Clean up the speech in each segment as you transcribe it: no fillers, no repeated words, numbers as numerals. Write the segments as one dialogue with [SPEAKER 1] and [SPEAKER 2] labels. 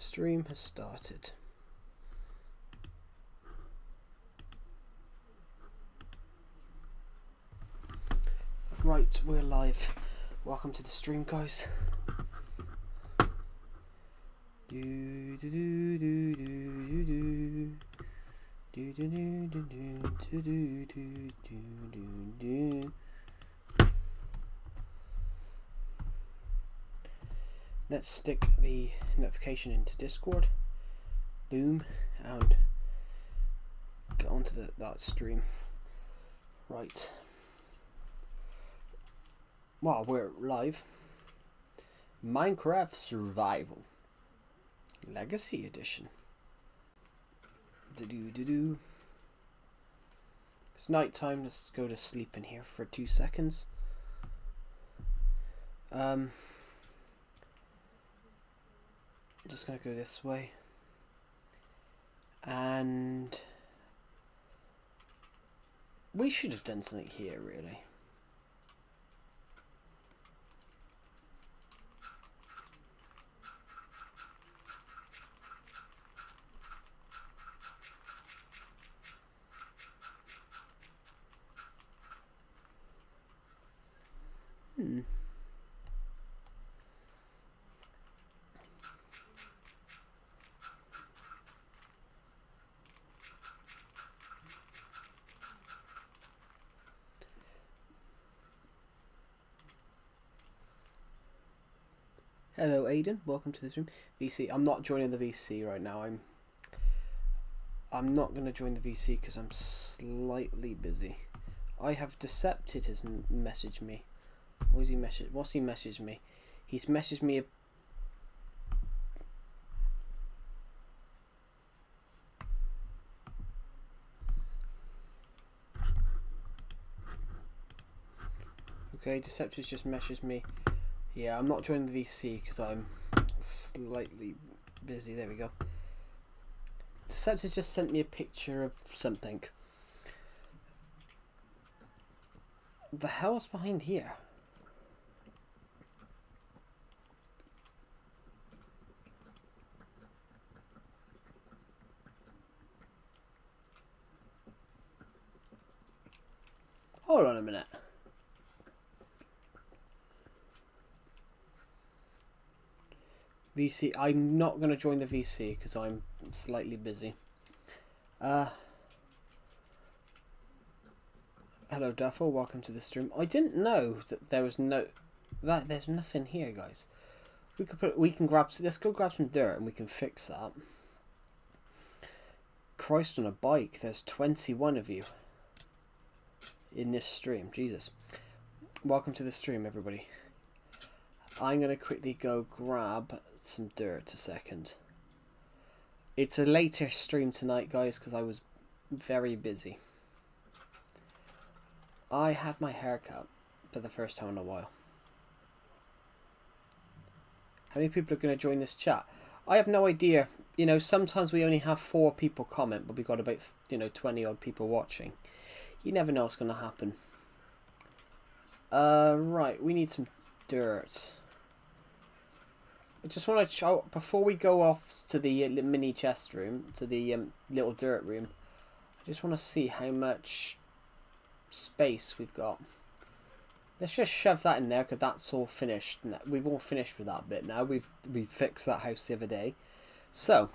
[SPEAKER 1] Stream has started. Right, we're live. Welcome to the stream, guys. Let's stick the notification into Discord. Boom, and get onto that stream. Right. Well, we're live. Minecraft Survival Legacy Edition. It's night time. Let's go to sleep in here for 2 seconds. Just gonna go this way, and we should have done something here, really. Hello, Aiden. Welcome to this room. VC. I'm not joining the VC right now. I'm not going to join the VC because I'm slightly busy. I have Decepted has messaged me. What's he messaged me? He's messaged me. Okay, Decepted's just messaged me. Yeah, I'm not joining the VC because I'm slightly busy. There we go. Decepted's just sent me a picture of something. The hell's behind here? Hold on a minute. VC, I'm not going to join the VC because I'm slightly busy. Hello Duffel, welcome to the stream. I didn't know that there was there's nothing here, guys. Let's go grab some dirt and we can fix that. Christ on a bike, there's 21 of you in this stream. Jesus. Welcome to the stream, everybody. I'm going to quickly go grab some dirt a second. It's a later stream tonight, guys, because I was very busy. I had my hair cut for the first time in a while. How many people are going to join this chat? I have no idea. You know, sometimes we only have 4 people comment, but we've got about, 20 odd people watching. You never know what's going to happen. Right, we need some dirt. I just want to show, before we go off to the mini chest room, to the little dirt room, I just want to see how much space we've got. Let's just shove that in there because that's all finished. We've all finished with that bit now. We fixed that house the other day. So,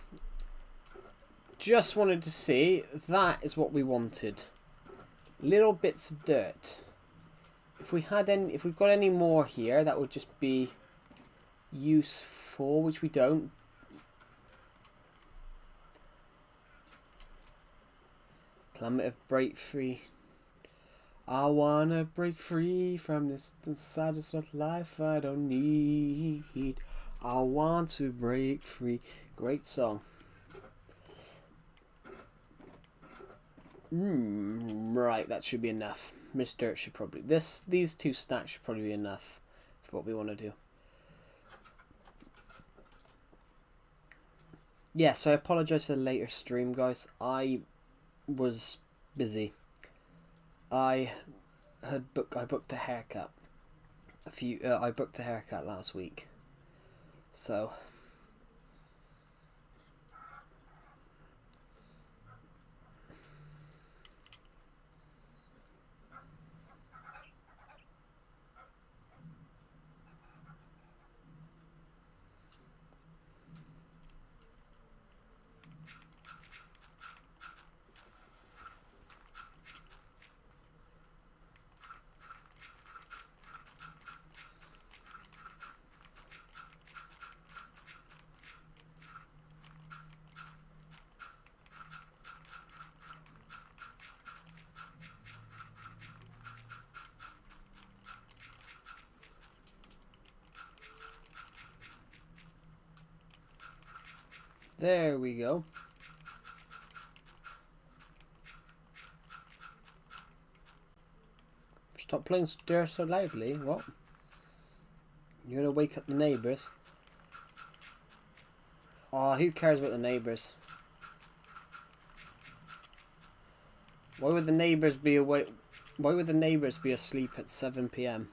[SPEAKER 1] just wanted to see, that is what we wanted. Little bits of dirt. If we've got any more here, that would just be useful, which we don't. Climate of break free. I wanna break free from this saddest of life I don't need. I want to break free. Great song. Right, that should be enough. Miss Dirt should probably these 2 stacks should probably be enough for what we want to do. Yes, I apologise for the later stream, guys. I was busy. I booked a haircut. I booked a haircut last week. So There we go. Stop playing Stir so loudly. What? You're gonna wake up the neighbours? Oh, who cares about the neighbours? Why would the neighbours be awake? Why would the neighbours be asleep at 7 PM?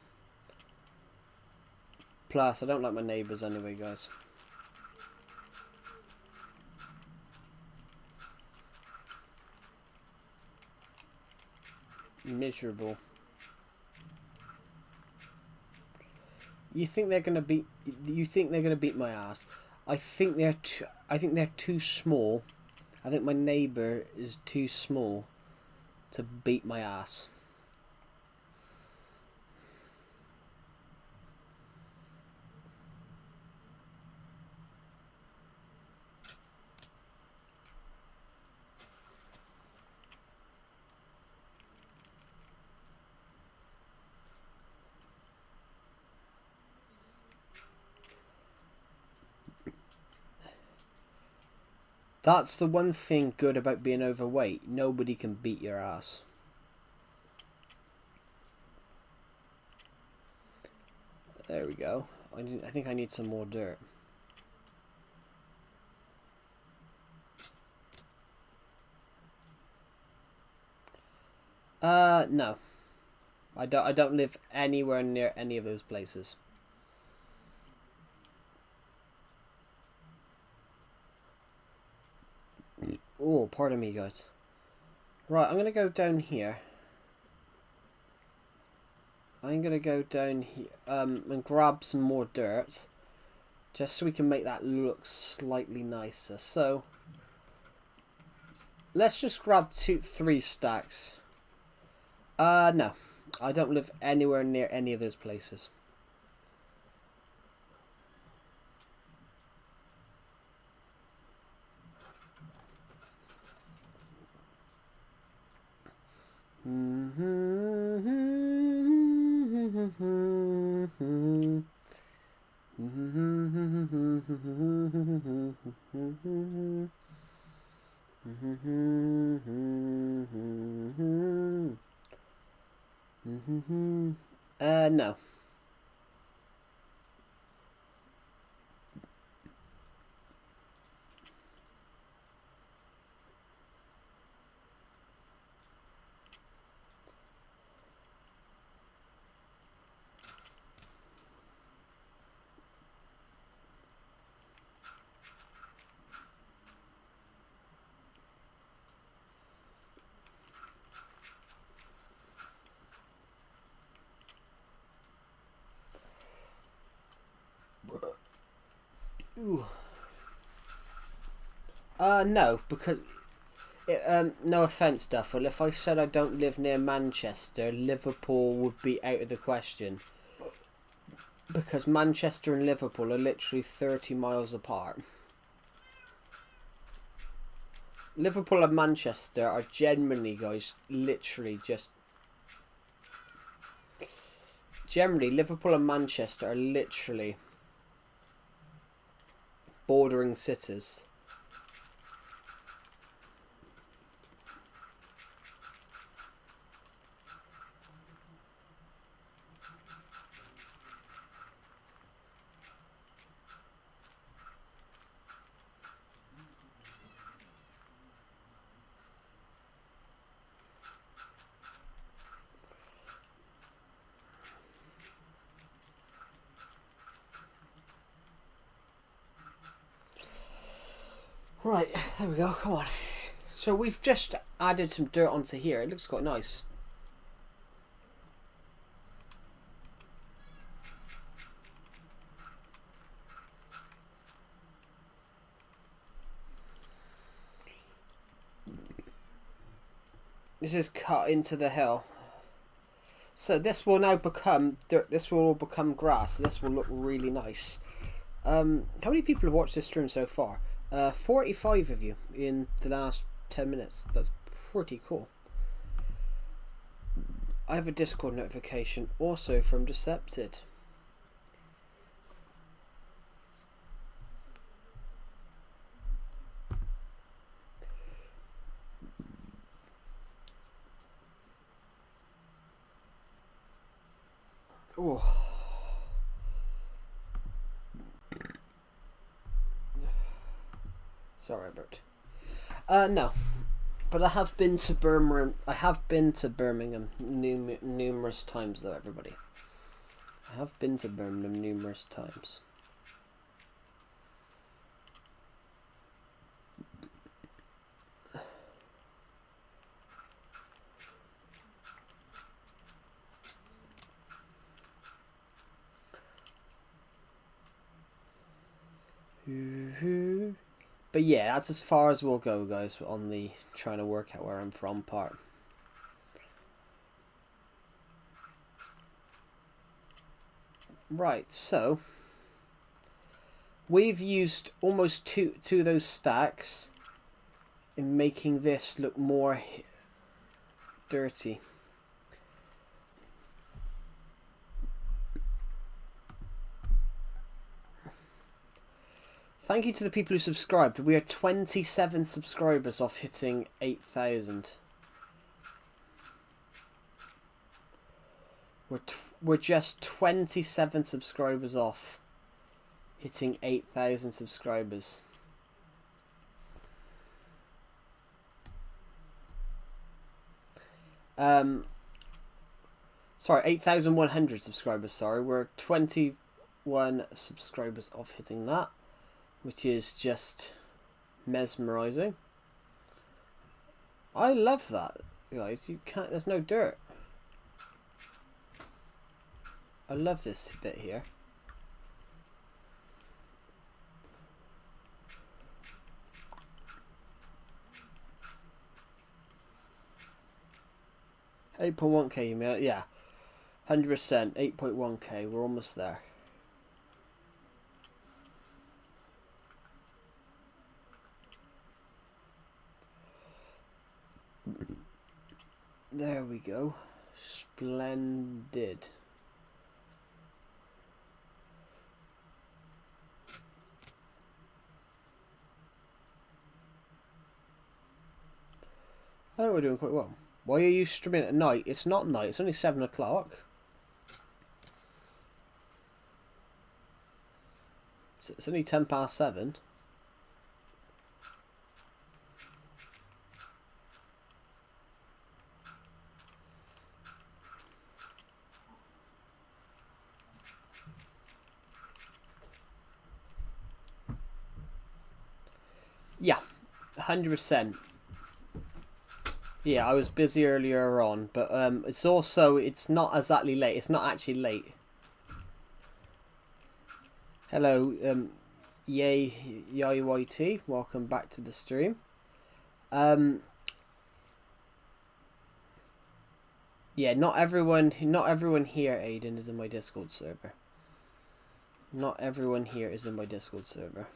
[SPEAKER 1] Plus, I don't like my neighbours anyway, guys. Miserable. You think they're gonna beat? You think they're gonna beat my ass? I think they're too small. I think my neighbour is too small to beat my ass. That's the one thing good about being overweight. Nobody can beat your ass. There we go. I think I need some more dirt. No. I don't live anywhere near any of those places. Oh, pardon me, guys. Right, I'm gonna go down here. I'm gonna go down here and grab some more dirt, just so we can make that look slightly nicer. So let's just grab 3 stacks. No, I don't live anywhere near any of those places. No. Ooh. No, because no offense, Duffel. If I said I don't live near Manchester, Liverpool would be out of the question. Because Manchester and Liverpool are literally 30 miles apart. Liverpool and Manchester are genuinely, guys, literally just... Generally, Liverpool and Manchester are literally bordering cities. Right, there we go, come on. So we've just added some dirt onto here. It looks quite nice. This is cut into the hill. So this will now become dirt. This will all become grass. This will look really nice. How many people have watched this stream so far? 45 of you in the last 10 minutes. That's pretty cool. I have a Discord notification also from Decepted. Oh. Sorry about. No, but I have been to Birmingham. I have been to Birmingham numerous times, though. Everybody, I have been to Birmingham numerous times. But yeah, that's as far as we'll go, guys, on the trying to work out where I'm from part. Right, so we've used almost two of those stacks in making this look more dirty. Thank you to the people who subscribed. We are 27 subscribers off hitting 8,000. We're just 27 subscribers off hitting 8,000 subscribers. Sorry, 8,100 subscribers. Sorry, we're 21 subscribers off hitting that, which is just mesmerizing. I love that, guys. You can't. There's no dirt. I love this bit here. $8.1K, you mean? Yeah, 100%. 8.1K. We're almost there. There we go. Splendid. I think we're doing quite well. Why are you streaming at night? It's not night. It's only 7 o'clock. It's only 10 past 7. Yeah, 100%. Yeah, I was busy earlier on, but it's also, it's not exactly late. It's not actually late. Hello, YT, welcome back to the stream. Yeah, not everyone here, Aiden, is in my Discord server. Not everyone here is in my Discord server.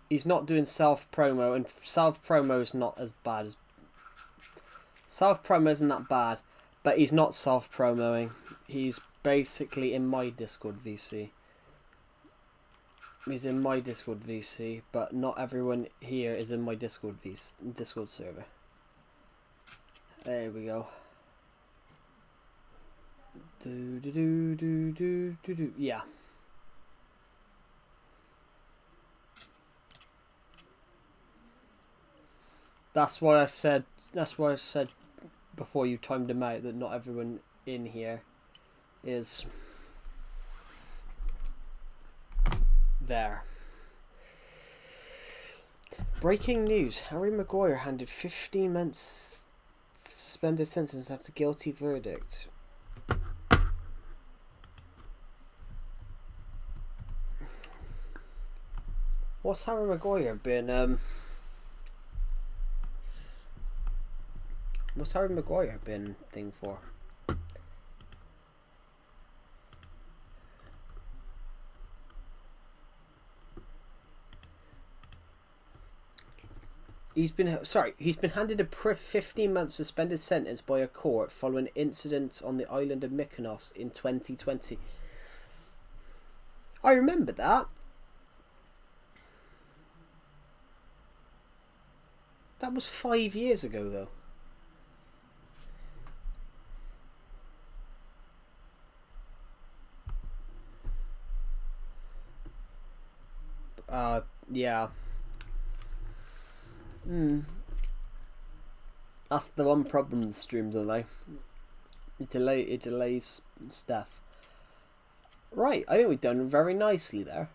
[SPEAKER 1] He's not doing self-promo, and self-promo is not as bad as... Self-promo isn't that bad, but he's not self-promoing. He's basically in my Discord VC. He's in my Discord VC, but not everyone here is in my Discord server. There we go. Yeah. That's why I said before you timed him out that not everyone in here is there. Breaking news: Harry Maguire handed 15 months suspended sentence after guilty verdict. What's Harry Maguire been What's Harry Maguire been thing for? He's been handed a 15-month suspended sentence by a court following incidents on the island of Mykonos in 2020. I remember that. That was 5 years ago, though. Yeah. That's the one problem with stream delay. It delays stuff. Right, I think we've done very nicely there.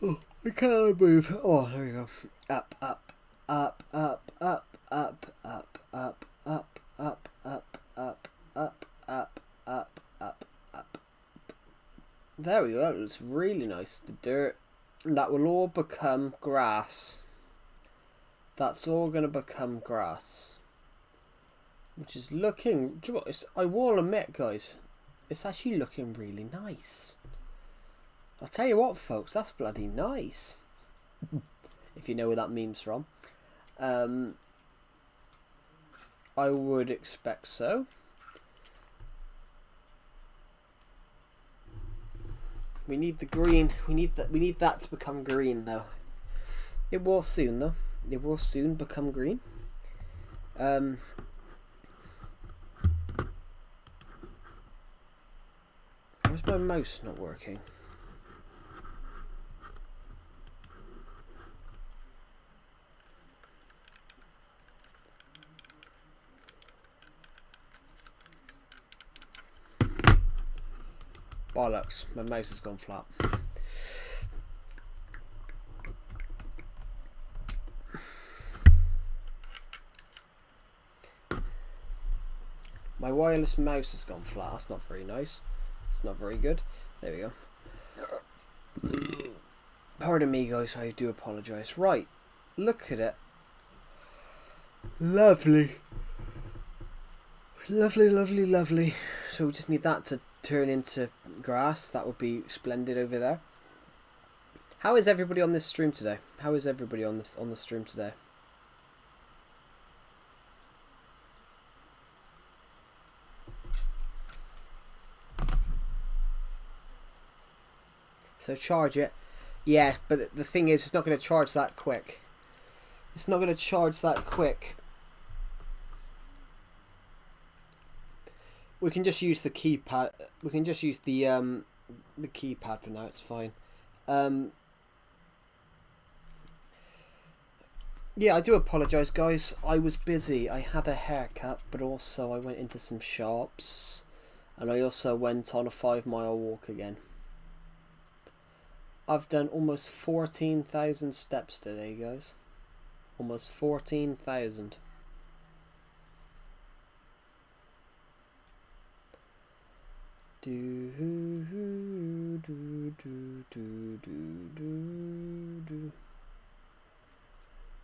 [SPEAKER 1] Oh, I can't move. Oh, there you go. Up, up, up, up, up, up, up, up, up, up, up, up, up, up, up, up, up. There we go. That looks really nice. The dirt. And that will all become grass. That's all going to become grass. Which is looking... I will admit, guys, it's actually looking really nice. I'll tell you what, folks, that's bloody nice. If you know where that meme's from. I would expect so. We need the green. We need that to become green, though. It will soon, though. It will soon become green. Where's my mouse not working? Bollocks, my mouse has gone flat. My wireless mouse has gone flat. That's not very nice. It's not very good. There we go. Pardon me, guys. I do apologise. Right. Look at it. Lovely. Lovely, lovely, lovely. So we just need that to turn into grass. That would be splendid over there. How is everybody on this stream today? How is everybody on the stream today? So charge it. Yeah, but the thing is, it's not going to charge that quick. It's not going to charge that quick. We can just use the keypad. We can just use the keypad for now. It's fine. Yeah, I do apologise, guys. I was busy. I had a haircut, but also I went into some shops, and I also went on a 5-mile walk again. I've done almost 14,000 steps today, guys. Almost 14,000. Do do do do do do do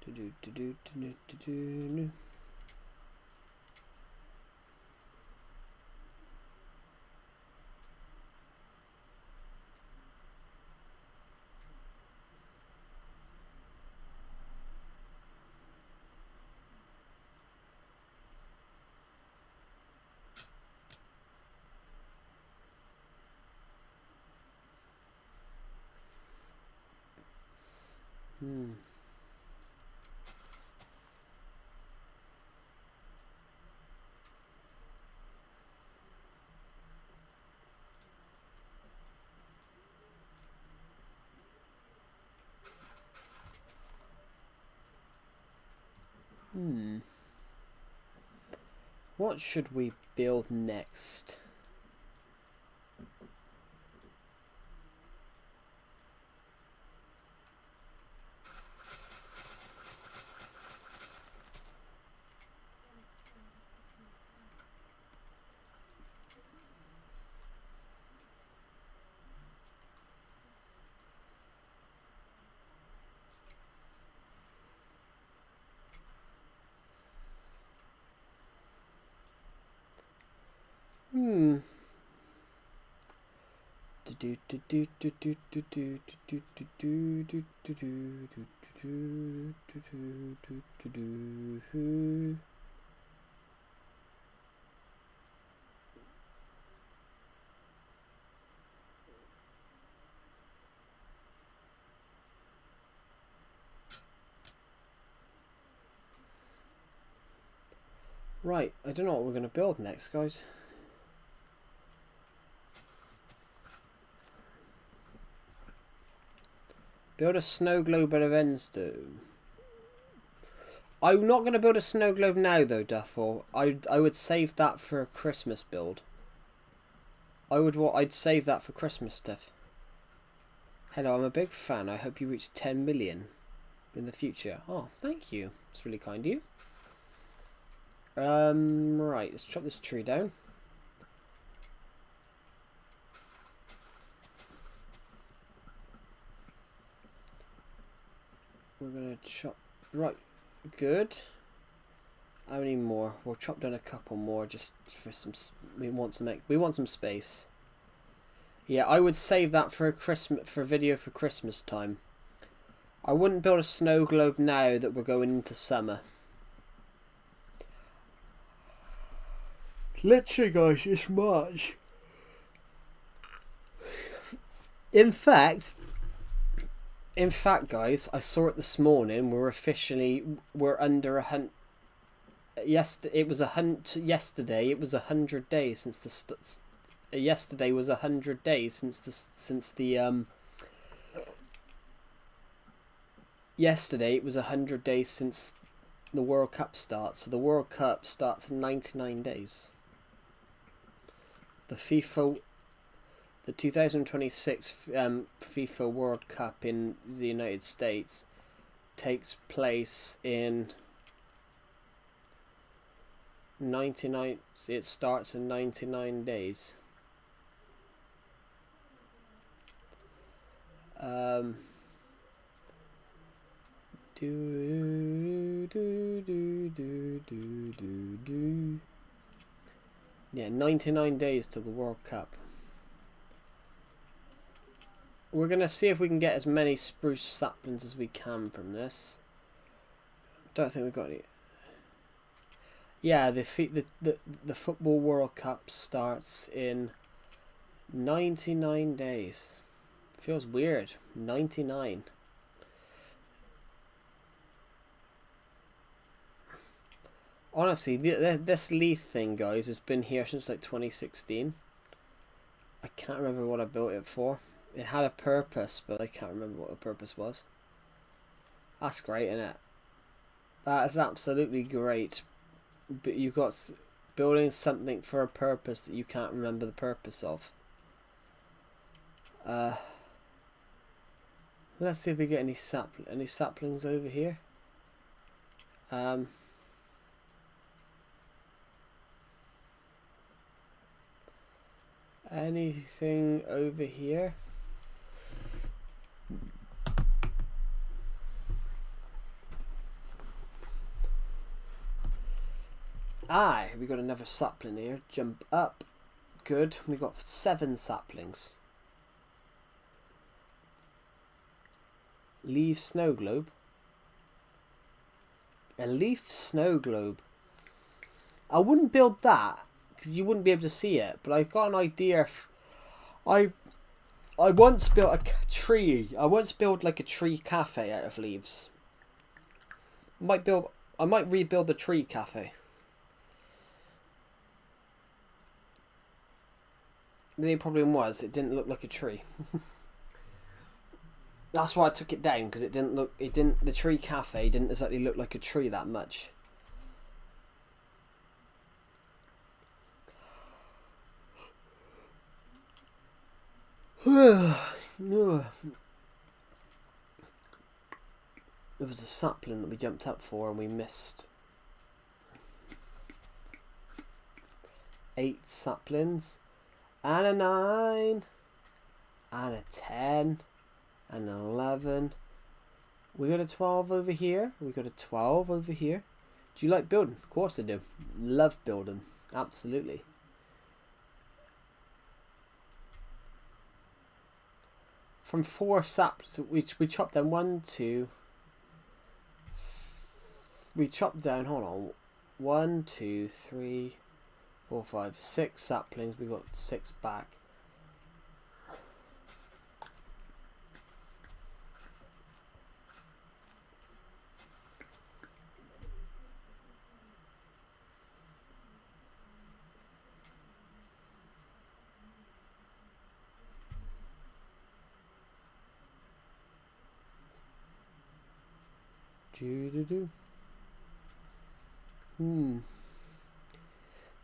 [SPEAKER 1] do do do do. What should we build next? Right, I don't know what we're going to build next, guys. Build a snow globe at a Endstone. I'm not going to build a snow globe now, though, Duffel. I would save that for a Christmas build. I'd save that for Christmas stuff. Hello, I'm a big fan. I hope you reach 10 million in the future. Oh, thank you. It's really kind of you. Right, let's chop this tree down. We're gonna chop. Right, good. How many more? We'll chop down a couple more just for some. We want some space. Yeah, I would save that for a video for Christmas time. I wouldn't build a snow globe now that we're going into summer. Literally, guys, it's March. In fact, guys, I saw it this morning. We're under a hunt. Yesterday it was 100 days since the. Yesterday was 100 days Yesterday it was 100 days since the World Cup starts. So the World Cup starts in 99 days. The 2026 FIFA World Cup in the United States takes place in 99. It starts in 99 days. Yeah, 99 days to the World Cup. We're gonna see if we can get as many spruce saplings as we can from this. Don't think we've got any. Yeah, the Football World Cup starts in 99 days. Feels weird. 99. Honestly, this Leaf thing, guys, has been here since like 2016. I can't remember what I built it for. It had a purpose, but I can't remember what the purpose was. That's great, isn't it? That is absolutely great. But you've got building something for a purpose that you can't remember the purpose of. Let's see if we get any saplings over here. Anything over here? Aye, we got another sapling here. Jump up. Good. We got 7 saplings. Leaf snow globe. A leaf snow globe. I wouldn't build that because you wouldn't be able to see it. But I got an idea. I once built a tree. I once built like a tree cafe out of leaves. I might rebuild the tree cafe. The problem was it didn't look like a tree. That's why I took it down, because the tree cafe didn't exactly look like a tree that much. There was a sapling that we jumped up for and we missed. 8 saplings. And a 9. And a 10. And 11. We got a 12 over here. We got a 12 over here. Do you like building? Of course I do. Love building. Absolutely. From 4 saplings, we chopped down 1, 2. We chopped down, hold on. 1, 2, 3, 4, 5, 6 saplings. We got 6 back.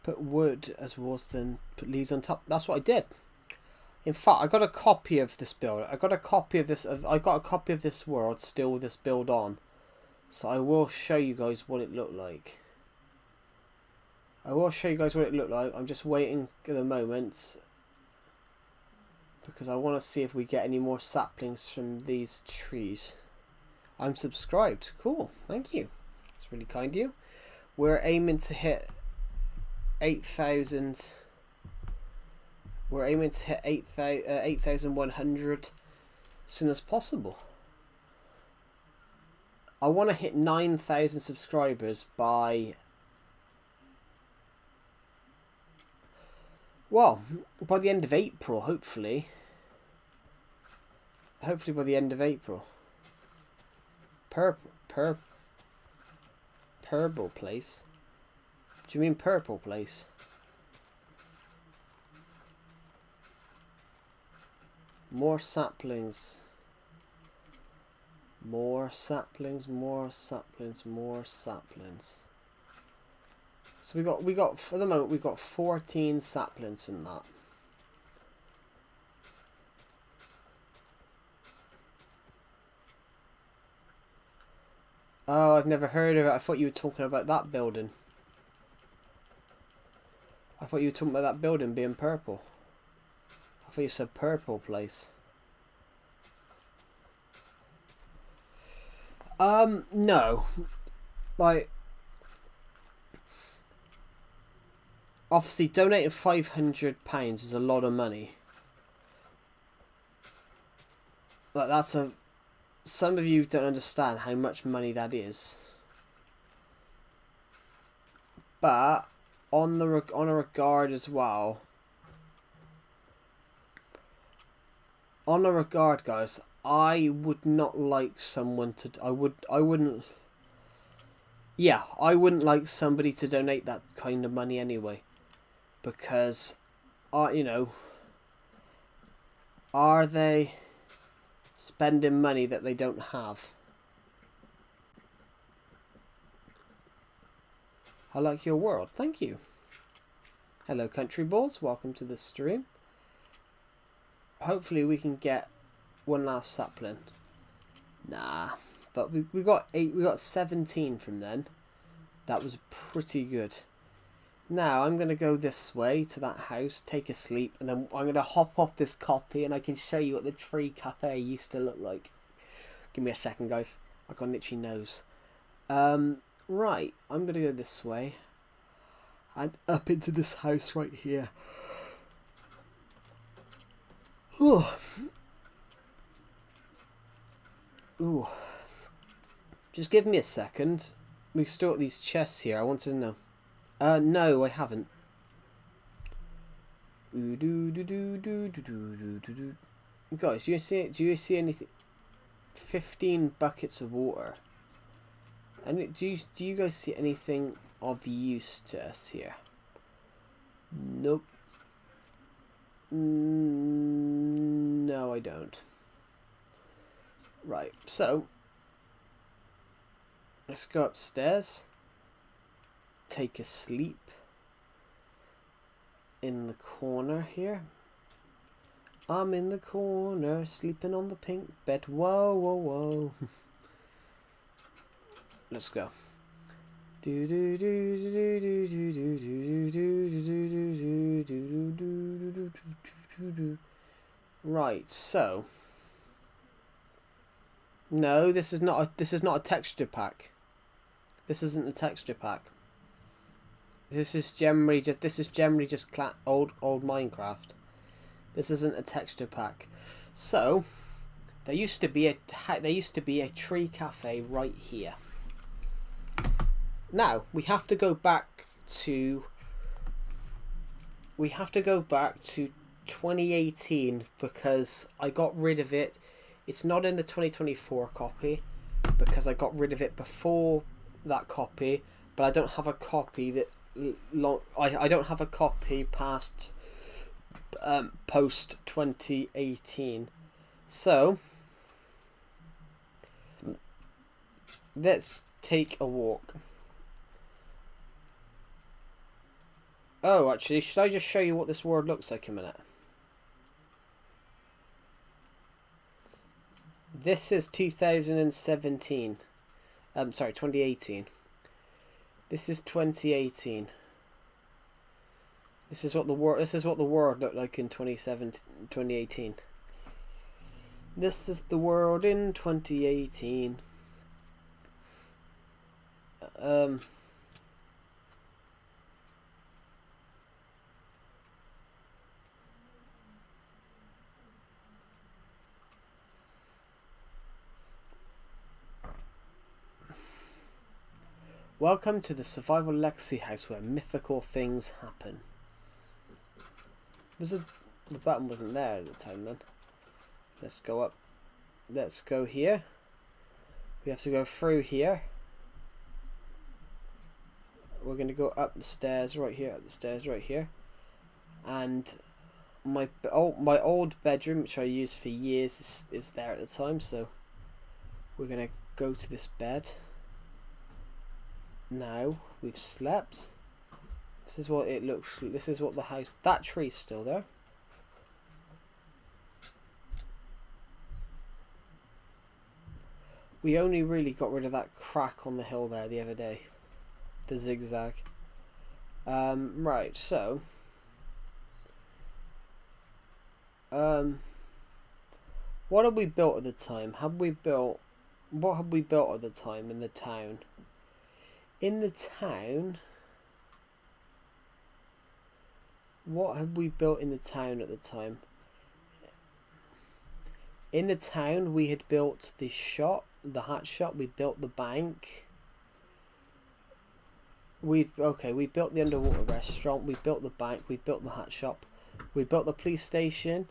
[SPEAKER 1] Put wood as was, then put leaves on top. That's what I did. In fact, I got a copy of this build. I got a copy of this. I got a copy of this world still with this build on. So I will show you guys what it looked like. I'm just waiting at the moment because I want to see if we get any more saplings from these trees. I'm subscribed. Cool. Thank you. It's really kind of you. We're aiming to hit 8,000. We're aiming to hit 8,100 as soon as possible. I want to hit 9,000 subscribers by... well, by the end of April, hopefully. Hopefully by the end of April. Purple place? Do you mean purple place? More saplings. More saplings, more saplings, more saplings. So we got for the moment we've got 14 saplings from that. Oh, I've never heard of it. I thought you were talking about that building. I thought you were talking about that building being purple. I thought you said purple place. No. Like, obviously donating £500 is a lot of money. Like, that's a... some of you don't understand how much money that is. But on a regard as well. On a regard, guys, I would not like someone to... I wouldn't... yeah, I wouldn't like somebody to donate that kind of money anyway. Because, you know... are they spending money that they don't have? I like your world. Thank you. Hello, country boys. Welcome to the stream. Hopefully we can get one last sapling. Nah, but we got 17 from then. That was pretty good. Now I'm gonna go this way to that house, take a sleep, and then I'm gonna hop off this copy, and I can show you what the tree cafe used to look like. Give me a second, guys. I got an itchy nose. Right, I'm gonna go this way and up into this house right here. Ooh. Just give me a second. We've still got these chests here. I want to know. No, I haven't. Guys, do you see anything? 15 buckets of water. And do you guys see anything of use to us here? Nope. No, I don't. Right, so let's go upstairs. Take a sleep in the corner here. I'm in the corner, sleeping on the pink bed. Whoa, whoa, whoa. Let's go. Right, so no, this is not a texture pack. This isn't a texture pack. This is generally just old Minecraft. This isn't a texture pack. So there used to be a tree cafe right here. Now we have to go back to 2018 because I got rid of it. It's not in the 2024 copy because I got rid of it before that copy, but I don't have a copy that I don't have a copy past post 2018. So let's take a walk. Oh, actually, should I just show you what this world looks like a minute? This is 2017. Sorry, 2018. This is 2018. This is what the world looked like in 2018. This is the world in 2018. Welcome to the Survival Legacy House where mythical things happen. The button wasn't there at the time then. Let's go up. Let's go here. We have to go through here. We're going to go up the stairs right here, and my old bedroom, which I used for years, is there at the time, so we're going to go to this bed. Now we've slept. This is what it looks like. This is what the house, that tree's still there. We only really got rid of that crack on the hill there the other day. The zigzag. Right, so what had we built at the time? What had we built at the time in the town? In the town, what had we built in the town at the time? In the town, we had built the shop, the hat shop. We built the bank. We built the underwater restaurant. We built the bank. We built the hat shop. We built the police station.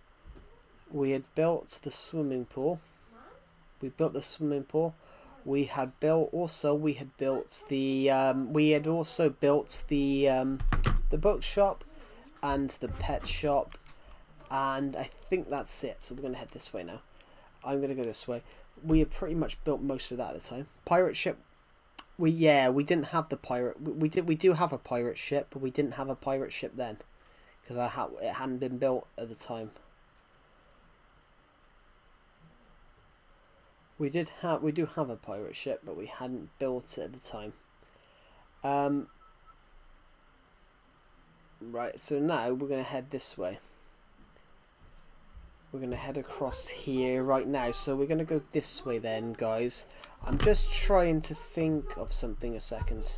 [SPEAKER 1] We had built the swimming pool. We built the swimming pool. We had also built the bookshop and the pet shop, and I think that's it. So we're gonna head this way now. I'm gonna go this way. We had pretty much built most of that at the time. Pirate ship. We didn't have the pirate. We do have a pirate ship, but we didn't have a pirate ship then because it hadn't been built at the time. We do have a pirate ship, but we hadn't built it at the time. Right, so now we're going to head this way. We're going to head across here right now. So we're going to go this way then, guys. I'm just trying to think of something a second.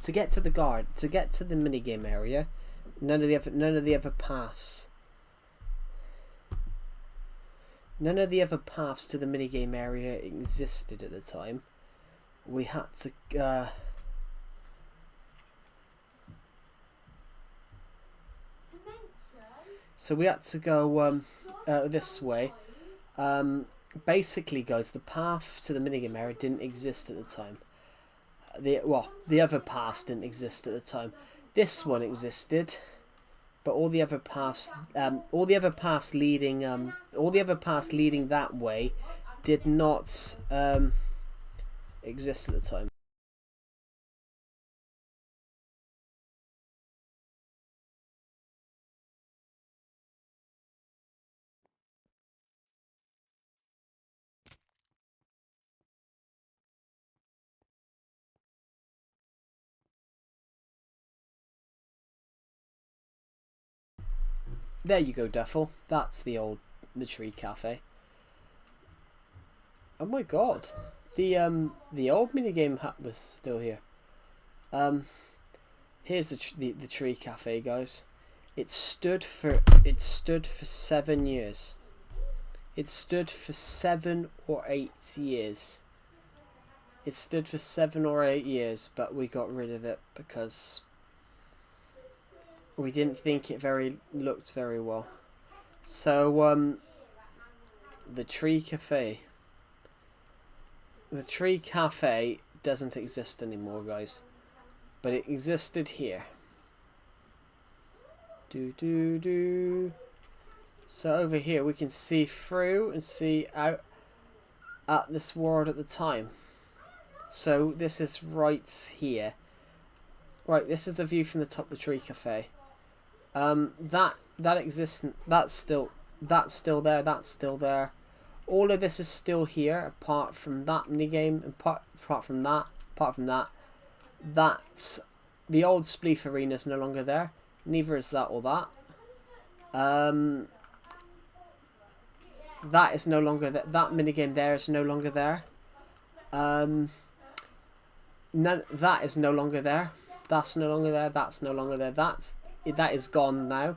[SPEAKER 1] To get to the minigame area, none of the other paths to the minigame area existed at the time. We had to so we had to go this way. Basically, guys, the path to the minigame area didn't exist at the time. The other paths didn't exist at the time. This one existed, but all the other paths leading that way did not exist at the time. There you go, Duffel. That's the tree cafe. Oh my god, the old minigame hut was still here. Here's the tree cafe, guys. It stood for 7 years. It stood for 7 or 8 years. It stood for 7 or 8 years, but we got rid of it because we didn't think it looked very well. So the Tree Cafe. The Tree Cafe doesn't exist anymore, guys. But it existed here. So over here we can see through and see out at this world at the time. So this is right here. Right, this is the view from the top of the Tree Cafe. That exists. That's still there. That's still there. All of this is still here, apart from that minigame, and apart from that. That's the old Spleef Arena is no longer there. Neither is that or that. That is no longer there. That minigame there is no longer there. That is no longer there. That's no longer there. That's no longer there. That is gone now.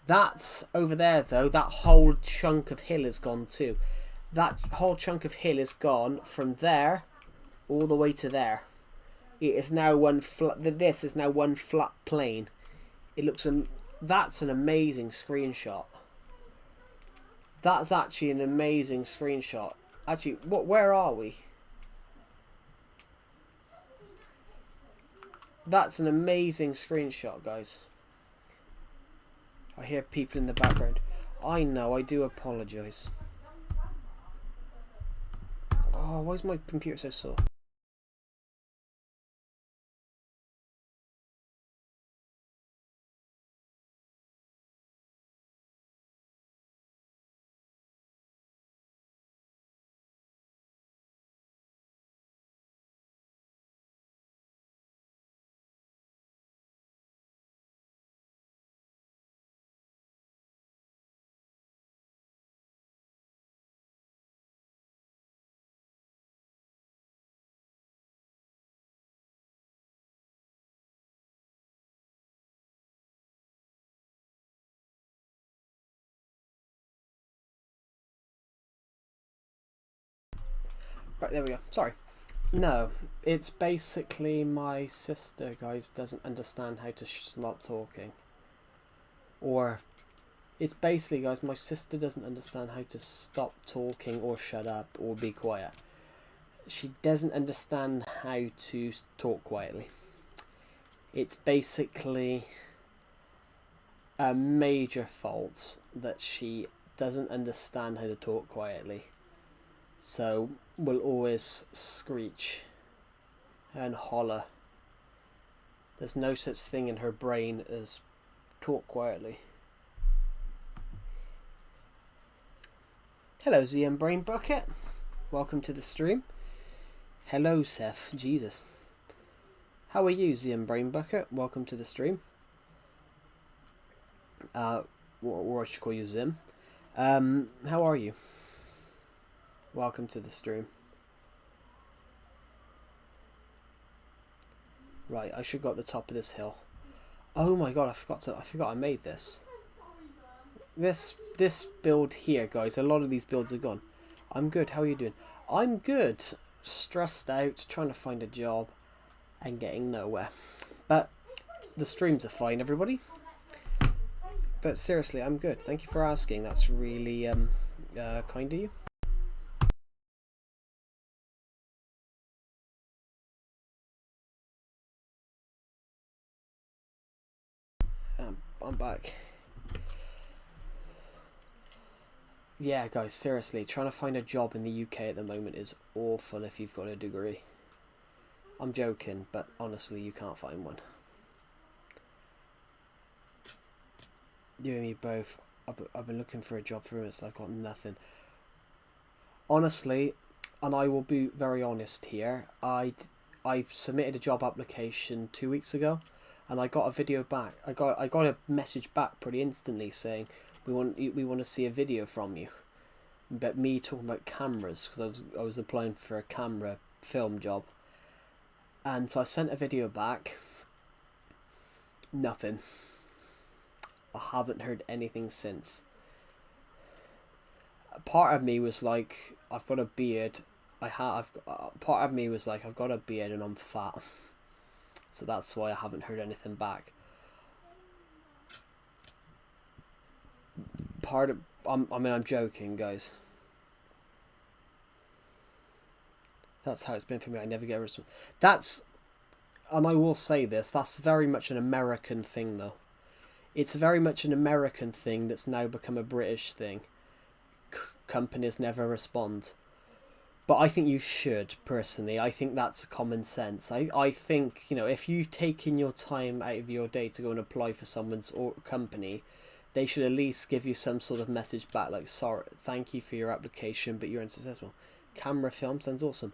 [SPEAKER 1] That's over there though. That whole chunk of hill is gone too. That whole chunk of hill is gone from there all the way to there. It is now one flat. This is now one flat plane. It looks. That's an amazing screenshot. That's actually an amazing screenshot. Actually, where are we? That's an amazing screenshot, guys. I hear people in the background. I know, I do apologise. Oh, why is my computer so sore? Right, there we go. Sorry. No, it's basically my sister, guys, doesn't understand how to stop talking. Or, it's basically, guys, my sister doesn't understand how to stop talking or shut up or be quiet. She doesn't understand how to talk quietly. It's basically a major fault that she doesn't understand how to talk quietly. So will always screech and holler. There's no such thing in her brain as talk quietly. Hello, ZM Brain Bucket. Welcome to the stream. Hello, Seth. Jesus. How are you, ZM Brain Bucket? Welcome to the stream. Or I should call you Zim. How are you? Welcome to the stream. Right, I should go at the top of this hill. Oh my god, I forgot I made this. This build here, guys, a lot of these builds are gone. I'm good, how are you doing? I'm good. Stressed out, trying to find a job and getting nowhere. But the streams are fine, everybody. But seriously, I'm good. Thank you for asking. That's really kind of you. I'm back. Yeah, guys, seriously, trying to find a job in the UK at the moment is awful if you've got a degree. I'm joking, but honestly, you can't find one. You and me both. I've been looking for a job for months. I've got nothing. Honestly, and I will be very honest here, I submitted a job application 2 weeks ago, and I got a video back. I got a message back pretty instantly saying we want to see a video from you. But me talking about cameras, because I was applying for a camera film job, and so I sent a video back. Nothing. I haven't heard anything since. Part of me was like, I've got a beard. Part of me was like, I've got a beard and I'm fat, so that's why I haven't heard anything back. I'm joking, guys. That's how it's been for me. I never get a response. That's, and I will say this, that's very much an American thing, though. It's very much an American thing that's now become a British thing. Companies never respond. But I think you should, personally. I think that's common sense. I think, you know, if you've taken your time out of your day to go and apply for someone's company, they should at least give you some sort of message back, like, sorry, thank you for your application, but you're unsuccessful. Camera film sounds awesome.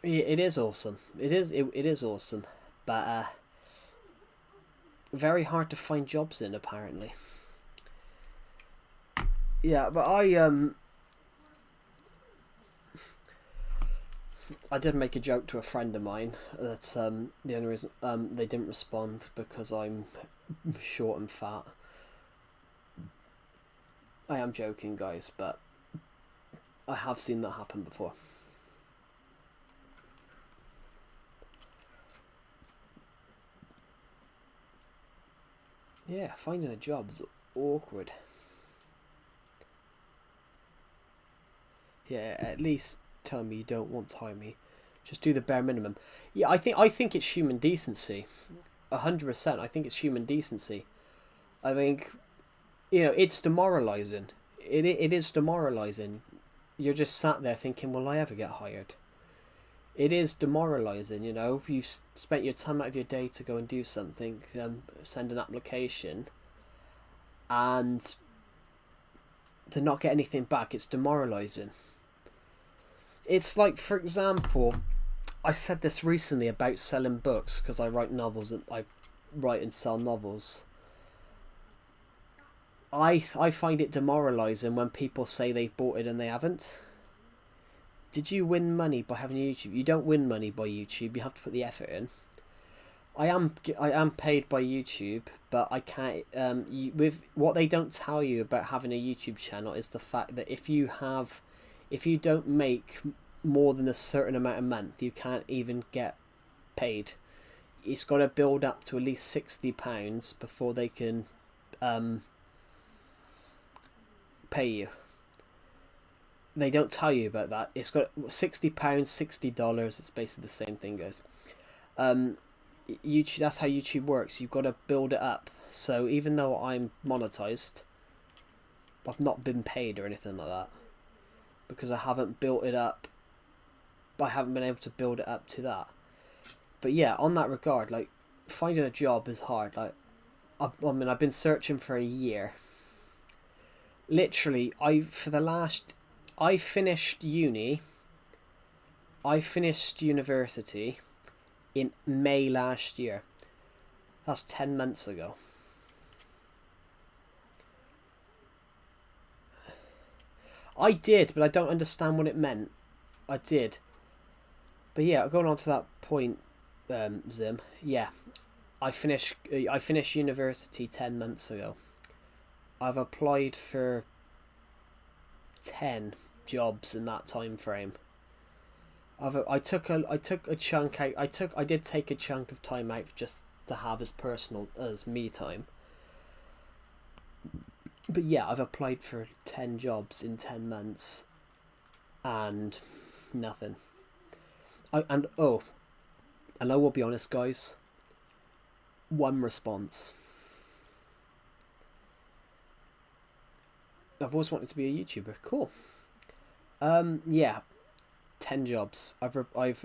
[SPEAKER 1] It is awesome. It is awesome. But, very hard to find jobs in, apparently. Yeah, but I did make a joke to a friend of mine that the only reason they didn't respond because I'm short and fat. I am joking, guys, but I have seen that happen before. Yeah, finding a job is awkward. Yeah, at least tell me you don't want to hire me. Just do the bare minimum. Yeah, I think it's human decency. 100%. I think it's human decency. I think, you know, it's demoralising. It is demoralising. You're just sat there thinking, will I ever get hired? It is demoralising, you know. You've spent your time out of your day to go and do something, send an application, and to not get anything back, it's demoralising. It's like, for example, I said this recently about selling books, because I write novels and I write and sell novels. I find it demoralising when people say they've bought it and they haven't. Did you win money by having YouTube? You don't win money by YouTube. You have to put the effort in. I am paid by YouTube, but I can't. With what they don't tell you about having a YouTube channel is the fact that if you don't make more than a certain amount a month, you can't even get paid. It's got to build up to at least £60 before they can pay you. They don't tell you about that. It's got £60, $60. It's basically the same thing, guys. YouTube. That's how YouTube works. You've got to build it up. So even though I'm monetized, I've not been paid or anything like that because I haven't built it up. I haven't been able to build it up to that. But yeah, on that regard, like, finding a job is hard. Like, I mean, I've been searching for a year. Literally, I finished uni. I finished university in May last year. That's 10 months ago. I did, but I don't understand what it meant. I did. But yeah, going on to that point, Zim. Yeah, I finished university 10 months ago. I've applied for 10 jobs in that time frame. I took a chunk out. I did take a chunk of time out just to have as me time. But yeah, I've applied for 10 jobs in 10 months and nothing. And I will be honest, guys, one response. I've always wanted to be a YouTuber. Cool. Yeah, 10 jobs. I've applied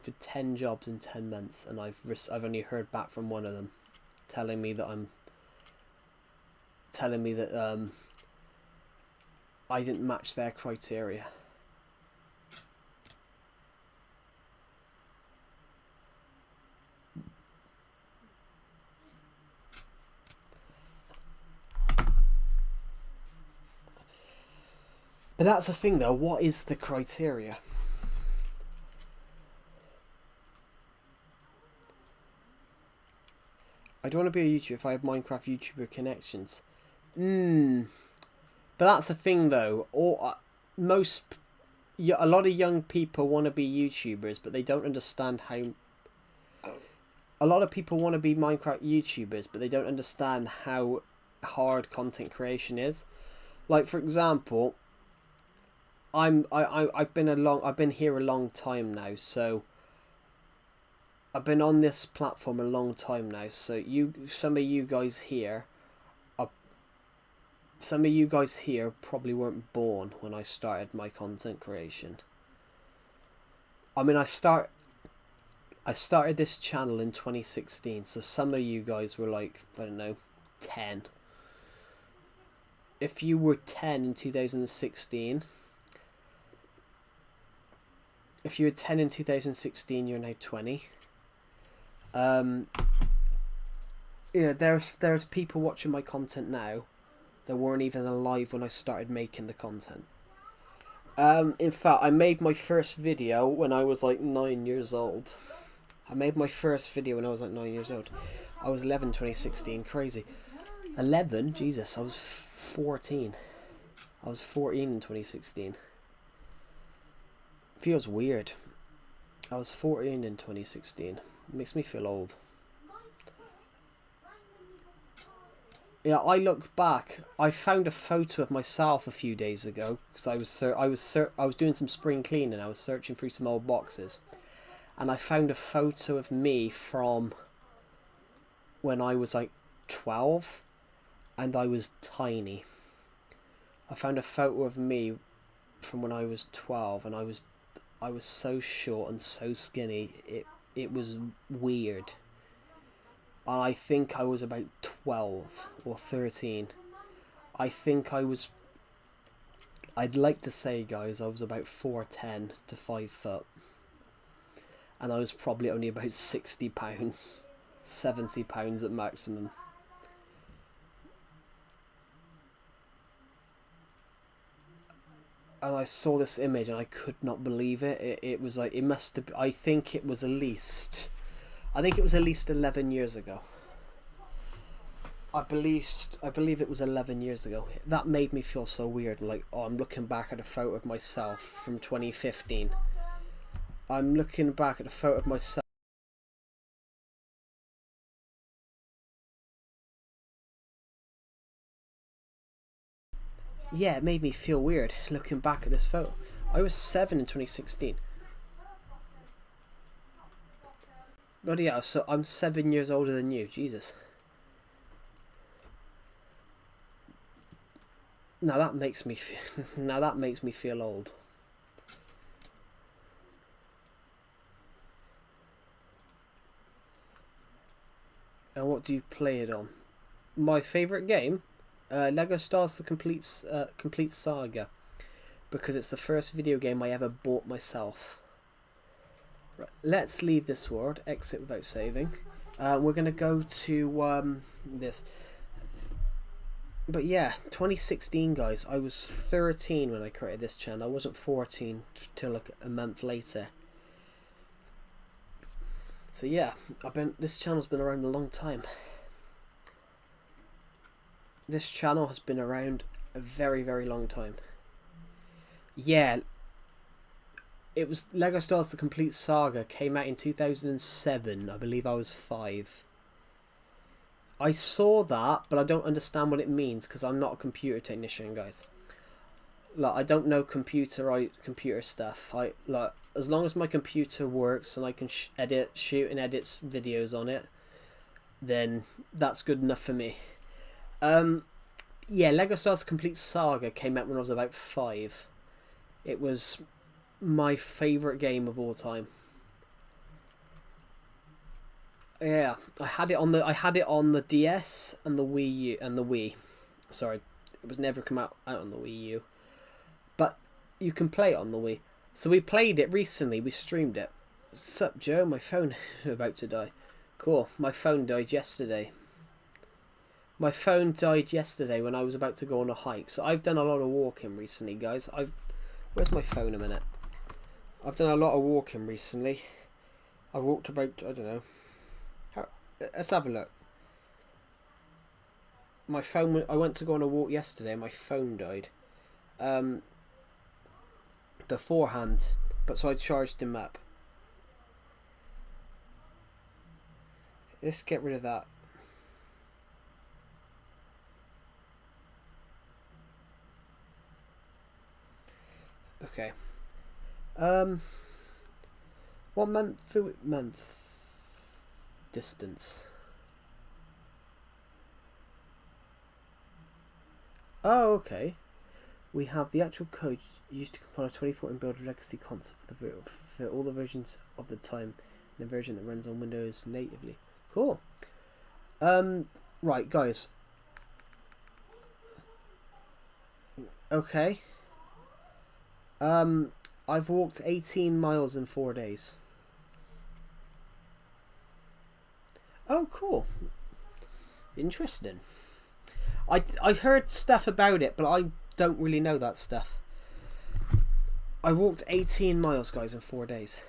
[SPEAKER 1] for 10 jobs in 10 months, and I've only heard back from one of them, telling me that I didn't match their criteria. But that's the thing, though. What is the criteria? I don't want to be a YouTuber if I have Minecraft YouTuber connections. But that's the thing, though. A lot of young people want to be YouTubers, but they don't understand how. A lot of people want to be Minecraft YouTubers, but they don't understand how hard content creation is. Like, for example, I've been here a long time now, so I've been on this platform a long time now. So some of you guys here probably weren't born when I started my content creation. I mean, I started this channel in 2016, so some of you guys were like, I don't know, 10. If you were 10 in 2016, you're now 20. There's people watching my content now that weren't even alive when I started making the content. In fact, I made my first video when I was like 9 years old. I was 11 2016. Crazy. 11? Jesus, I was 14. I was 14 in 2016. Feels weird. I was 14 in 2016. It makes me feel old. Yeah, I look back. I found a photo of myself a few days ago because I was doing some spring cleaning. I was searching through some old boxes, and I found a photo of me from when I was like 12, and I was tiny. I found a photo of me from when I was 12, and I was so short and so skinny. It was weird. I think I was about 12 or 13. I'd like to say, guys, I was about 4'10" to 5 foot. And I was probably only about 60 pounds, 70 pounds at maximum. And I saw this image and I could not believe it. It was like, it must have, I think it was at least 11 years ago. I believe it was 11 years ago. That made me feel so weird. Like, oh, I'm looking back at a photo of myself from 2015. I'm looking back at a photo of myself. Yeah, it made me feel weird looking back at this photo. I was 7 in 2016. Bloody hell, so I'm 7 years older than you. Jesus. Now that makes me feel old. And what do you play it on? My favourite game? Lego Stars the Complete Saga. Because it's the first video game I ever bought myself. Right, let's leave this world. Exit without saving. We're going to go to this. But yeah, 2016, guys. I was 13 when I created this channel. I wasn't 14 till like a month later. So yeah, this channel's been around a long time. This channel has been around a very, very long time. Yeah, it was Lego Stars The Complete Saga came out in 2007. I believe I was 5. I saw that, but I don't understand what it means because I'm not a computer technician, guys. Like, I don't know computer stuff. As long as my computer works and I can shoot and edit videos on it, then that's good enough for me. Yeah, Lego Stars Complete Saga came out when I was about 5. It was my favourite game of all time. Yeah, I had it on the DS and the Wii U and the Wii. Sorry, it was never come out on the Wii U. But you can play it on the Wii. So we played it recently, we streamed it. Sup, Joe? My phone is about to die. Cool, my phone died yesterday. My phone died yesterday when I was about to go on a hike. So I've done a lot of walking recently, guys. Where's my phone a minute? I've done a lot of walking recently. I walked about, I don't know. Let's have a look. My phone, I went to go on a walk yesterday and my phone died. Beforehand. But so I charged him up. Let's get rid of that. Okay. What month distance? Oh, okay. We have the actual code used to compile a 2014 build legacy console for all the versions of the time, and a version that runs on Windows natively. Cool. Right, guys. Okay. I've walked 18 miles in 4 days. Oh, cool. Interesting. I heard stuff about it, but I don't really know that stuff. I walked 18 miles, guys, in 4 days.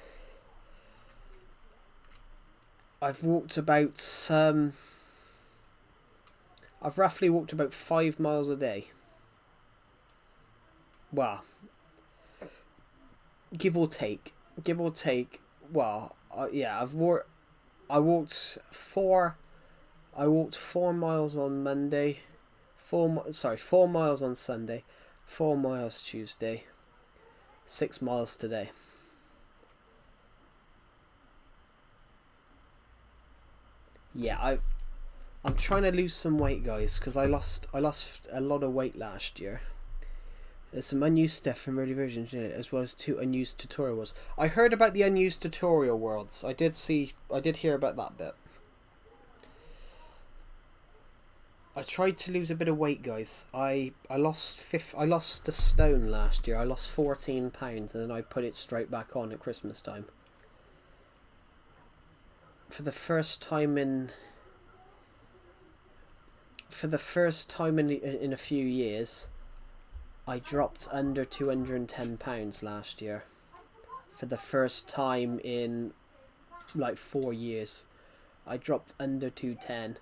[SPEAKER 1] I've walked about I've roughly walked about 5 miles a day. Wow. Give or take. Give or take. Well, yeah, I walked 4 miles on Monday. 4 miles on Sunday. 4 miles Tuesday. 6 miles today. Yeah, I'm trying to lose some weight, guys, because I lost a lot of weight last year. There's some unused stuff from early versions in it, as well as 2 unused tutorial worlds. I heard about the unused tutorial worlds. I did hear about that bit. I tried to lose a bit of weight, guys. I lost a stone last year. I lost 14 pounds, and then I put it straight back on at Christmas time. For the first time in a few years, I dropped under 210 pounds last year. For the first time in like 4 years, I dropped under 210,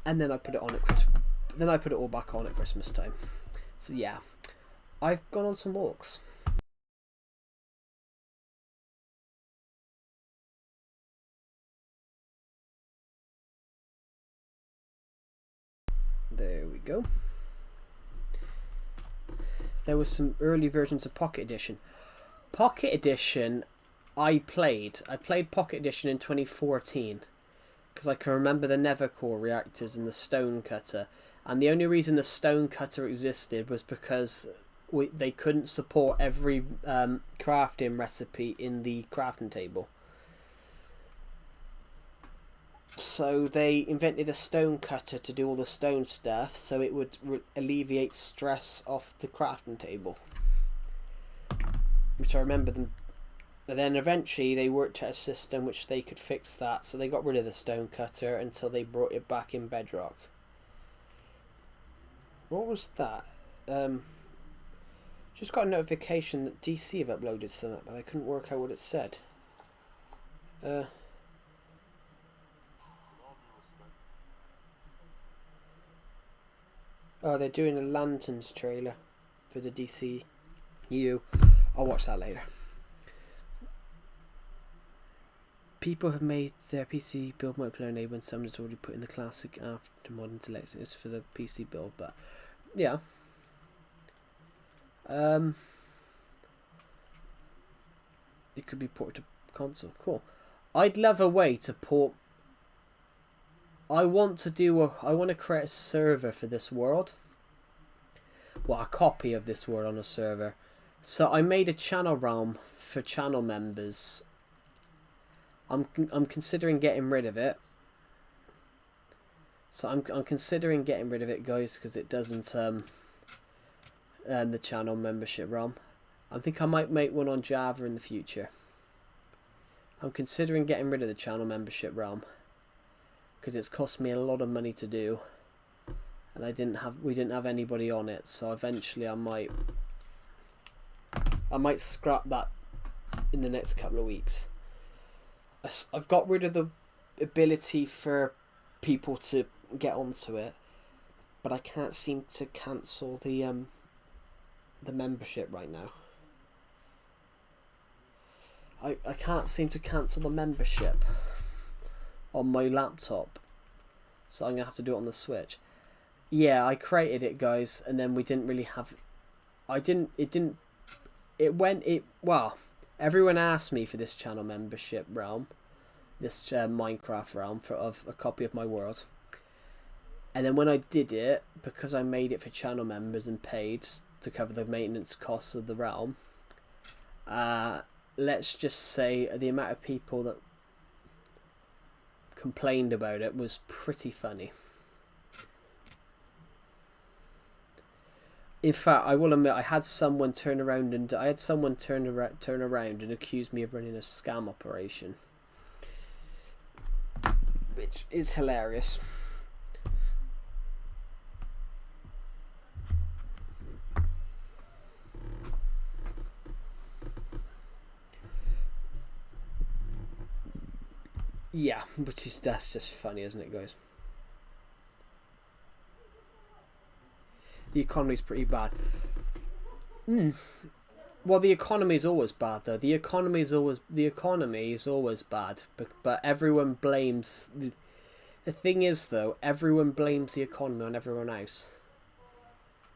[SPEAKER 1] and then I put it on at Christmas. Then I put it all back on at Christmas time. So yeah, I've gone on some walks. There we go. There was some early versions of Pocket Edition. Pocket Edition, I played Pocket Edition in 2014 because I can remember the Nevercore reactors and the stone cutter, and the only reason the stone cutter existed was because they couldn't support every crafting recipe in the crafting table. So they invented a stone cutter to do all the stone stuff, so it would alleviate stress off the crafting table. Which I remember them. And then eventually they worked out a system which they could fix that, so they got rid of the stone cutter until they brought it back in Bedrock. What was that? Just got a notification that DC have uploaded something, but I couldn't work out what it said. Oh, they're doing a Lanterns trailer for the DCU. I'll watch that later. People have made their PC build multiplayer enable, and some has already put in the classic after modern selection. It's for the PC build, but yeah. It could be ported to console. Cool. I'd love a way to port. I want to create a server for this world. Well, a copy of this world on a server. So I made a channel realm for channel members. I'm considering getting rid of it. So I'm considering getting rid of it, guys, because it doesn't the channel membership realm. I think I might make one on Java in the future. I'm considering getting rid of the channel membership realm because it's cost me a lot of money to do, and we didn't have anybody on it. So eventually I might scrap that in the next couple of weeks. I've got rid of the ability for people to get onto it, but I can't seem to cancel the membership right now. I can't seem to cancel the membership on my laptop, so I'm gonna have to do it on the Switch. Yeah, I created it, guys, and then we didn't really have. It didn't well, everyone asked me for this channel membership realm, this Minecraft realm of a copy of my world. And then when I did it, because I made it for channel members and paid to cover the maintenance costs of the realm, let's just say the amount of people that complained about it was pretty funny. In fact, I will admit I had someone turn around and accuse me of running a scam operation, which is hilarious. Yeah, that's just funny, isn't it, guys? The economy's pretty bad. Well, the economy is always bad, though. The economy is always bad, but everyone blames. The thing is, though, everyone blames the economy on everyone else.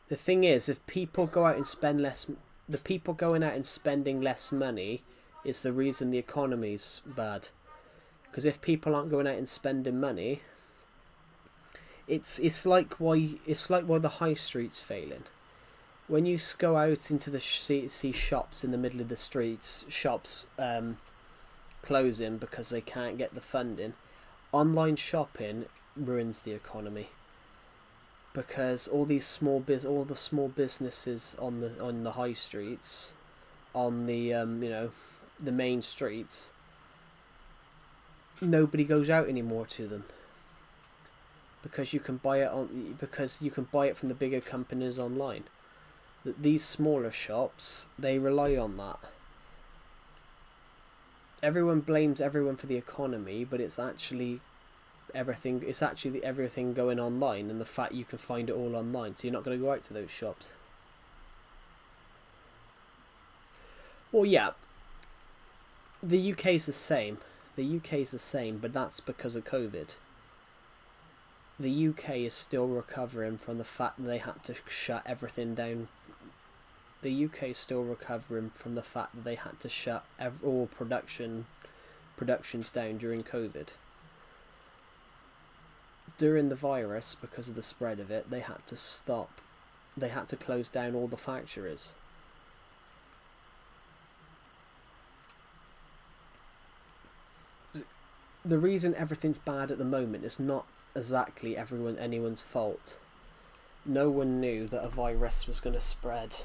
[SPEAKER 1] The thing is, if people go out and spend less, the people going out and spending less money is the reason the economy's bad. Because if people aren't going out and spending money, it's like why the high street's failing. When you go out into the see shops in the middle of the streets, shops closing because they can't get the funding, online shopping ruins the economy. Because all the small businesses on the high streets, on the the main streets, nobody goes out anymore to them. Because you can buy it from the bigger companies online. These smaller shops, they rely on that. Everyone blames everyone for the economy, but it's actually everything. It's actually everything going online, and the fact you can find it all online. So you're not going to go out to those shops. Well, yeah. The UK's the same. The UK's the same, but that's because of COVID. The UK is still recovering from the fact that they had to shut everything down. The UK is still recovering from the fact that they had to shut all productions down during COVID. During the virus, because of the spread of it, they had to stop. They had to close down all the factories. The reason everything's bad at the moment is not exactly anyone's fault. No one knew that a virus was going to spread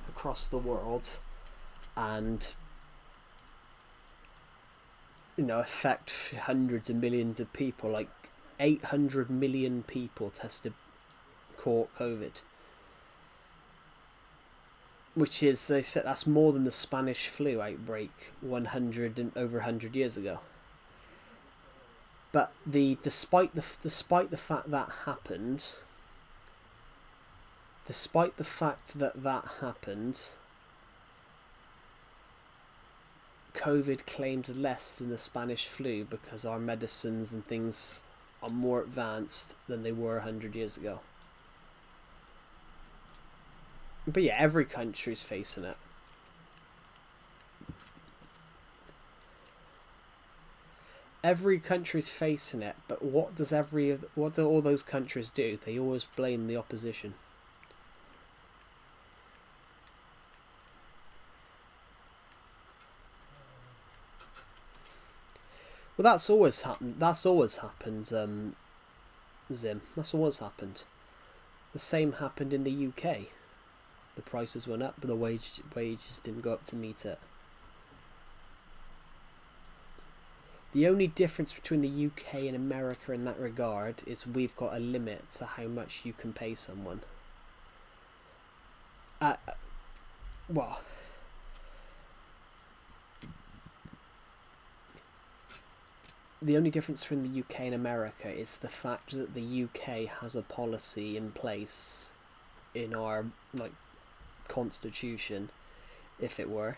[SPEAKER 1] across the world and affect hundreds of millions of people. Like 800 million people caught COVID, which is, they said, that's more than the Spanish flu outbreak over 100 years ago. But despite the fact that happened, COVID claimed less than the Spanish flu because our medicines and things are more advanced than they were 100 years ago. But yeah, every country's facing it. Every country's facing it, but what do all those countries do? They always blame the opposition. Well, that's always happened. Zim. That's always happened. The same happened in the UK. The prices went up, but the wages didn't go up to meet it. The only difference between the UK and America in that regard is we've got a limit to how much you can pay someone. Well, the only difference between the UK and America is the fact that the UK has a policy in place in our constitution, if it were.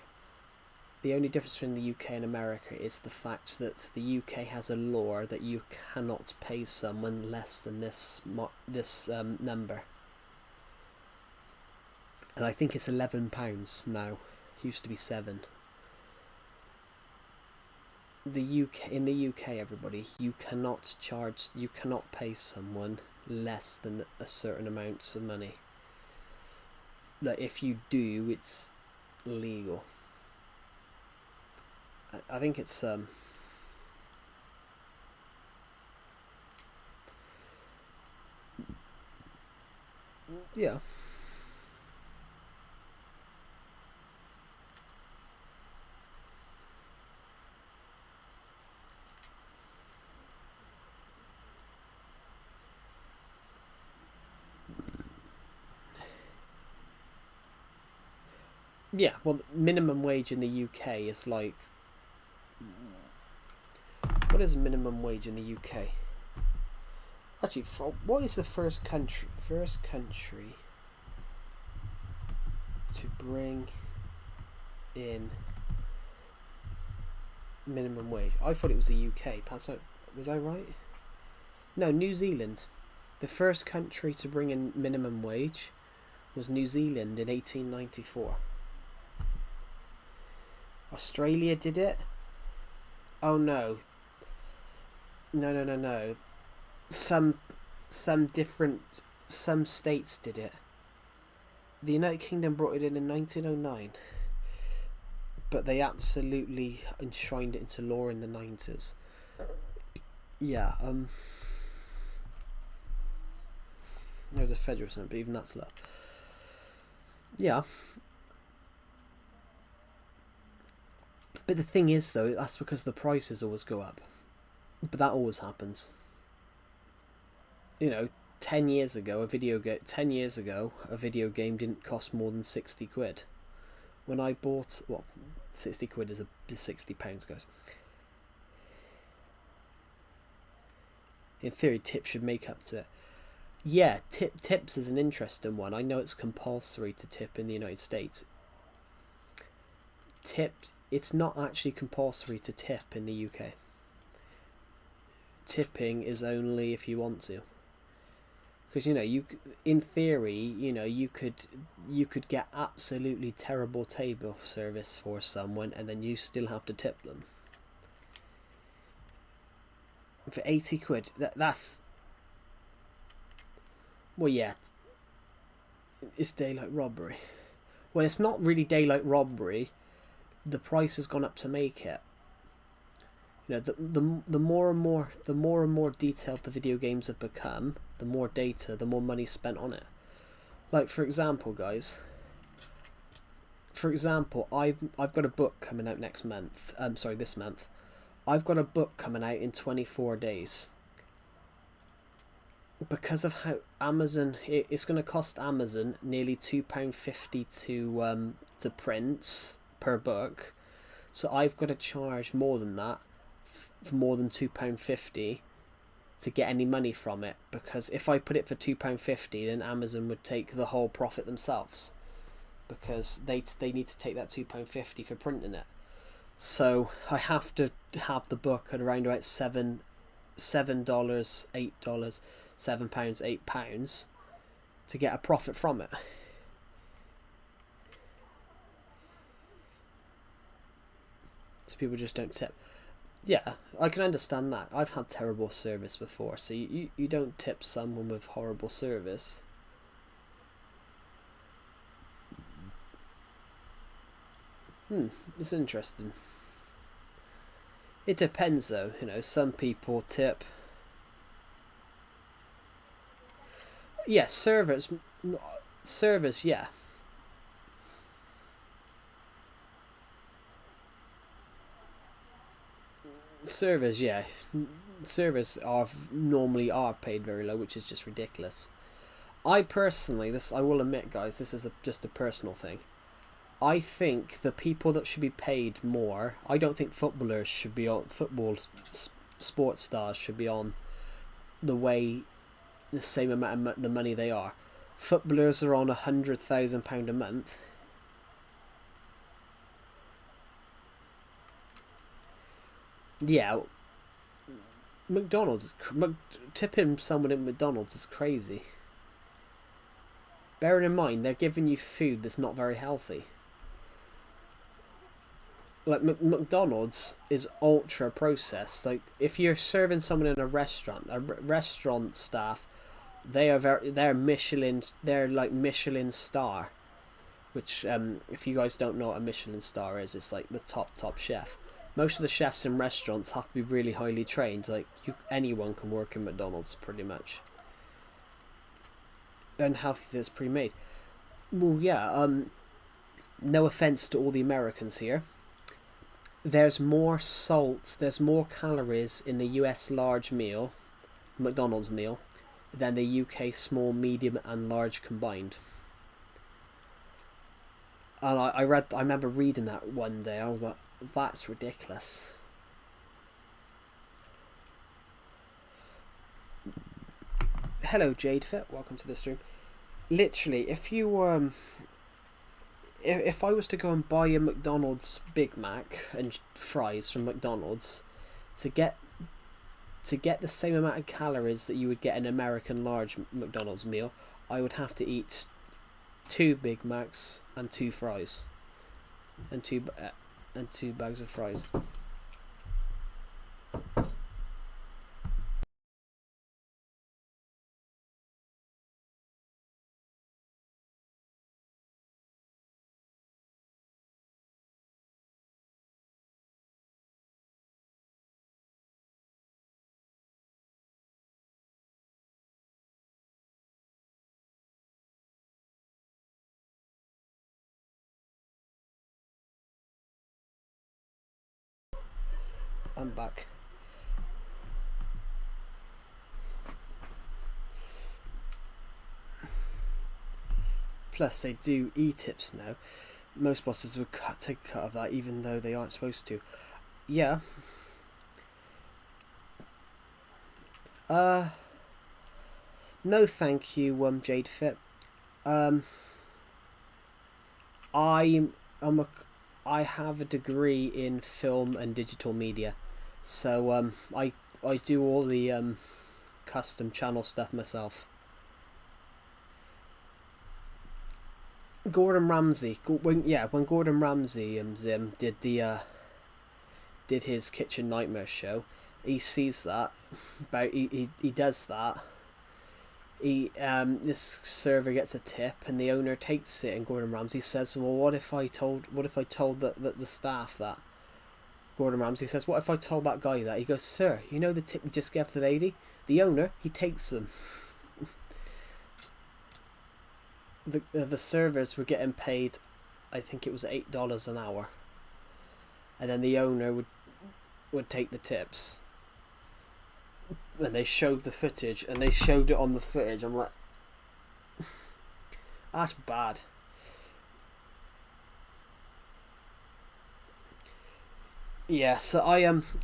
[SPEAKER 1] The only difference between the UK and America is the fact that the UK has a law that you cannot pay someone less than this number. And I think it's £11 now. It used to be 7. In the UK, everybody, you cannot pay someone less than a certain amount of money. Like, if you do, it's illegal. I think it's yeah. Yeah, well, minimum wage in the UK is like... What is minimum wage in the UK? Actually, what is the first country to bring in minimum wage? I thought it was the UK. Was I right? No, New Zealand. The first country to bring in minimum wage was New Zealand in 1894. Australia did it? Oh no. No. Some states did it. The United Kingdom brought it in 1909. But they absolutely enshrined it into law in the 90s. Yeah, there's a federal something, but even that's low. Yeah. But the thing is, though, that's because the prices always go up. But that always happens. You know, 10 years ago, a video game didn't cost more than 60 quid. When I bought... Well, 60 quid is £60, guys. In theory, tips should make up to it. Yeah, tips is an interesting one. I know it's compulsory to tip in the United States. It's not actually compulsory to tip in the UK. Tipping is only if you want to. Because, you know, in theory, you know, you could get absolutely terrible table service for someone and then you still have to tip them. For 80 quid, that's... Well, yeah, it's daylight robbery. Well, it's not really daylight robbery. The price has gone up to make it. You know, the more and more detailed the video games have become, the more data, the more money spent on it. Like, for example, guys. For example, I've got a book coming out this month. I've got a book coming out in 24 days. Because of how Amazon, it's going to cost Amazon nearly £2.50 to print per book. So I've got to charge more than that, for more than £2.50 to get any money from it. Because if I put it for £2.50, then Amazon would take the whole profit themselves. Because they need to take that £2.50 for printing it. So I have to have the book at around about $7, $8, £7, £8 to get a profit from it. So people just don't tip. Yeah, I can understand that. I've had terrible service before, so you don't tip someone with horrible service. It's interesting. It depends, though. You know, some people tip. Yeah, service, yeah. Service, yeah. Service normally are paid very low, which is just ridiculous. I personally, I will admit, guys, this is just a personal thing. I think the people that should be paid more, I don't think footballers should be on, sports stars should be on the same amount of the money they are. Footballers are on £100,000 a month. Yeah, McDonald's tipping someone at McDonald's is crazy. Bearing in mind they're giving you food that's not very healthy. like McDonald's is ultra processed. Like if you're serving someone in a restaurant staff, they're Michelin, they're like Michelin star, which if you guys don't know what a Michelin star is, it's like the top chef. Most of the chefs in restaurants have to be really highly trained. Like anyone can work in McDonald's pretty much. And half of it's pre-made. Well, yeah. No offense to all the Americans here. There's more salt, there's more calories in the US large meal, McDonald's meal, than the UK small, medium, and large combined. And I remember reading that one day. I was like, that's ridiculous. Hello, Jadefit. Welcome to the stream. Literally, if you if I was to go and buy a McDonald's Big Mac and fries from McDonald's to get the same amount of calories that you would get an American large McDonald's meal, I would have to eat 2 Big Macs and 2 fries and two bags of fries. I'm back. Plus, they do e-tips now. Most bosses would take a cut of that, even though they aren't supposed to. Yeah. No, thank you, Jadefit. I have a degree in film and digital media, so I do all the custom channel stuff myself. Gordon Ramsay, when Gordon Ramsay did his Kitchen Nightmare show, he sees that he does that. This server gets a tip and the owner takes it, and Gordon Ramsay says, well, what if I told the staff that? Gordon Ramsay says, what if I told that guy that? He goes, sir, you know the tip you just gave the lady? The owner, he takes them. The servers were getting paid, I think it was $8 an hour, and then the owner would take the tips. And they showed the footage, and they showed it on the footage. I'm like, that's bad. Yeah, so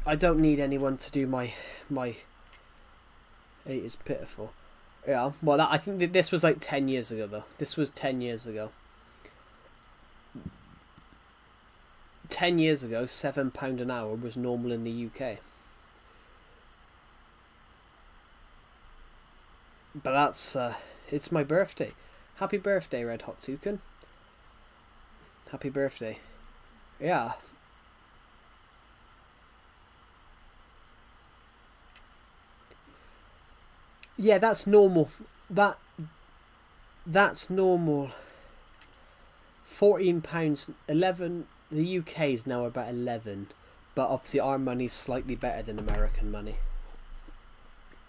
[SPEAKER 1] I don't need anyone to do my it is pitiful. Yeah, well, I think this was like 10 years ago, though. This was 10 years ago. 10 years ago, £7 an hour was normal in the UK. But that's, it's my birthday. Happy birthday, Red Hot Toucan. Happy birthday. Yeah. Yeah, that's normal. That's normal. £14, 11. The UK is now about 11, but obviously our money's slightly better than American money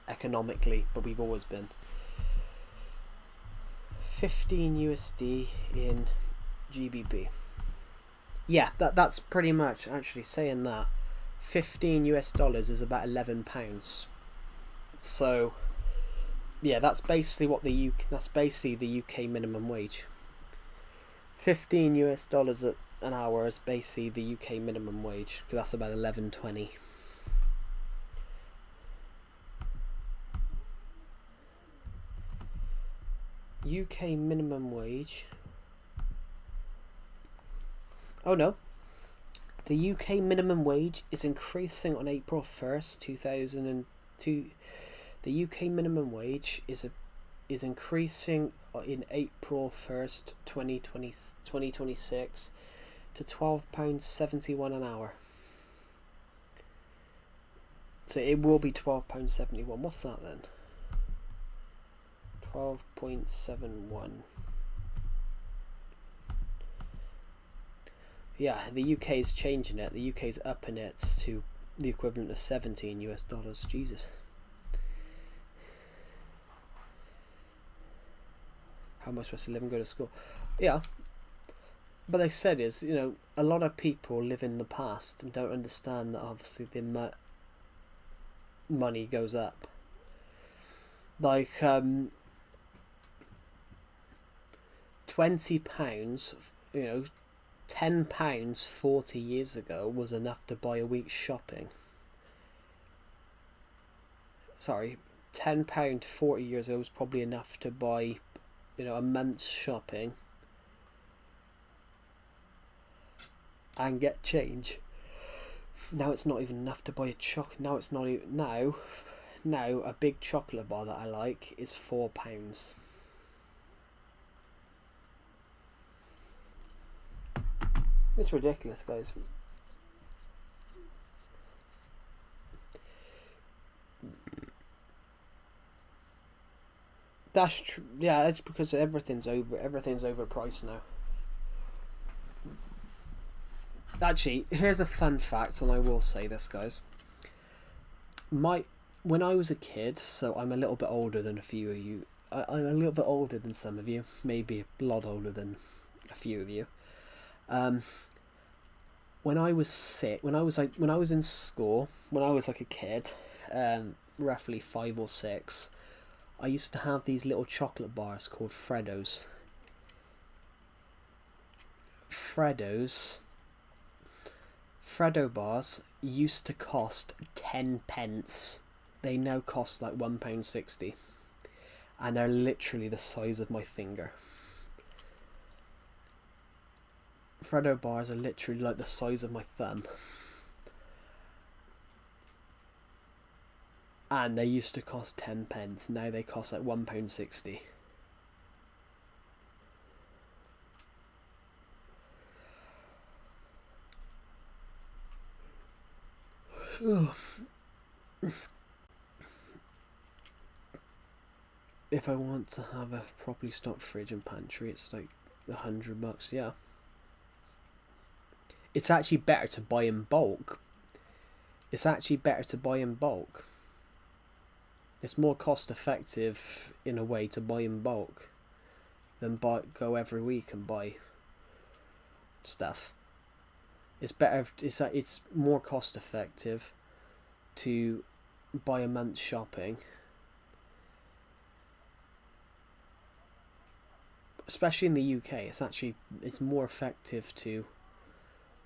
[SPEAKER 1] economically, but we've always been. 15 USD in GBP. Yeah, that's pretty much, actually saying that, $15 US is about £11. So yeah, that's basically what the UK minimum wage. $15 US an hour is basically the UK minimum wage, because that's about $11.20. UK minimum wage. Oh no. The UK minimum wage is increasing on April 1st, 2002. The UK minimum wage is increasing in April 1st, 2026 to £12.71 an hour. So it will be £12.71. What's that then? 12.71. Yeah, the UK is changing it. The UK is upping it to the equivalent of $17 US. Jesus. How am I supposed to live and go to school? Yeah. But they said is, you know, a lot of people live in the past and don't understand that obviously the money goes up. Like, £20, you know, £10 40 years ago was enough to buy a week's shopping. Sorry, £10 40 years ago was probably enough to buy, you know, a month's shopping and get change. Now it's not even enough to buy a chocolate. Now it's not even now a big chocolate bar that I like is £4. It's ridiculous, guys. That's true. Yeah, it's because everything's overpriced now. Actually, here's a fun fact, and I will say this, guys. When I was a kid, so I'm a little bit older than a few of you. I'm a little bit older than some of you, maybe a lot older than a few of you. When I was in school, when I was like a kid, roughly 5 or 6, I used to have these little chocolate bars called Freddos. Freddo bars used to cost 10p. They now cost like £1.60, and they're literally the size of my finger. Freddo bars are literally like the size of my thumb, and they used to cost 10p. Now they cost like £1.60. If I want to have a properly stocked fridge and pantry, it's like $100. Yeah, it's actually better to buy in bulk. It's more cost effective in a way to buy in bulk than go every week and buy stuff. It's better. It's more cost effective to buy a month's shopping, especially in the UK. It's more effective to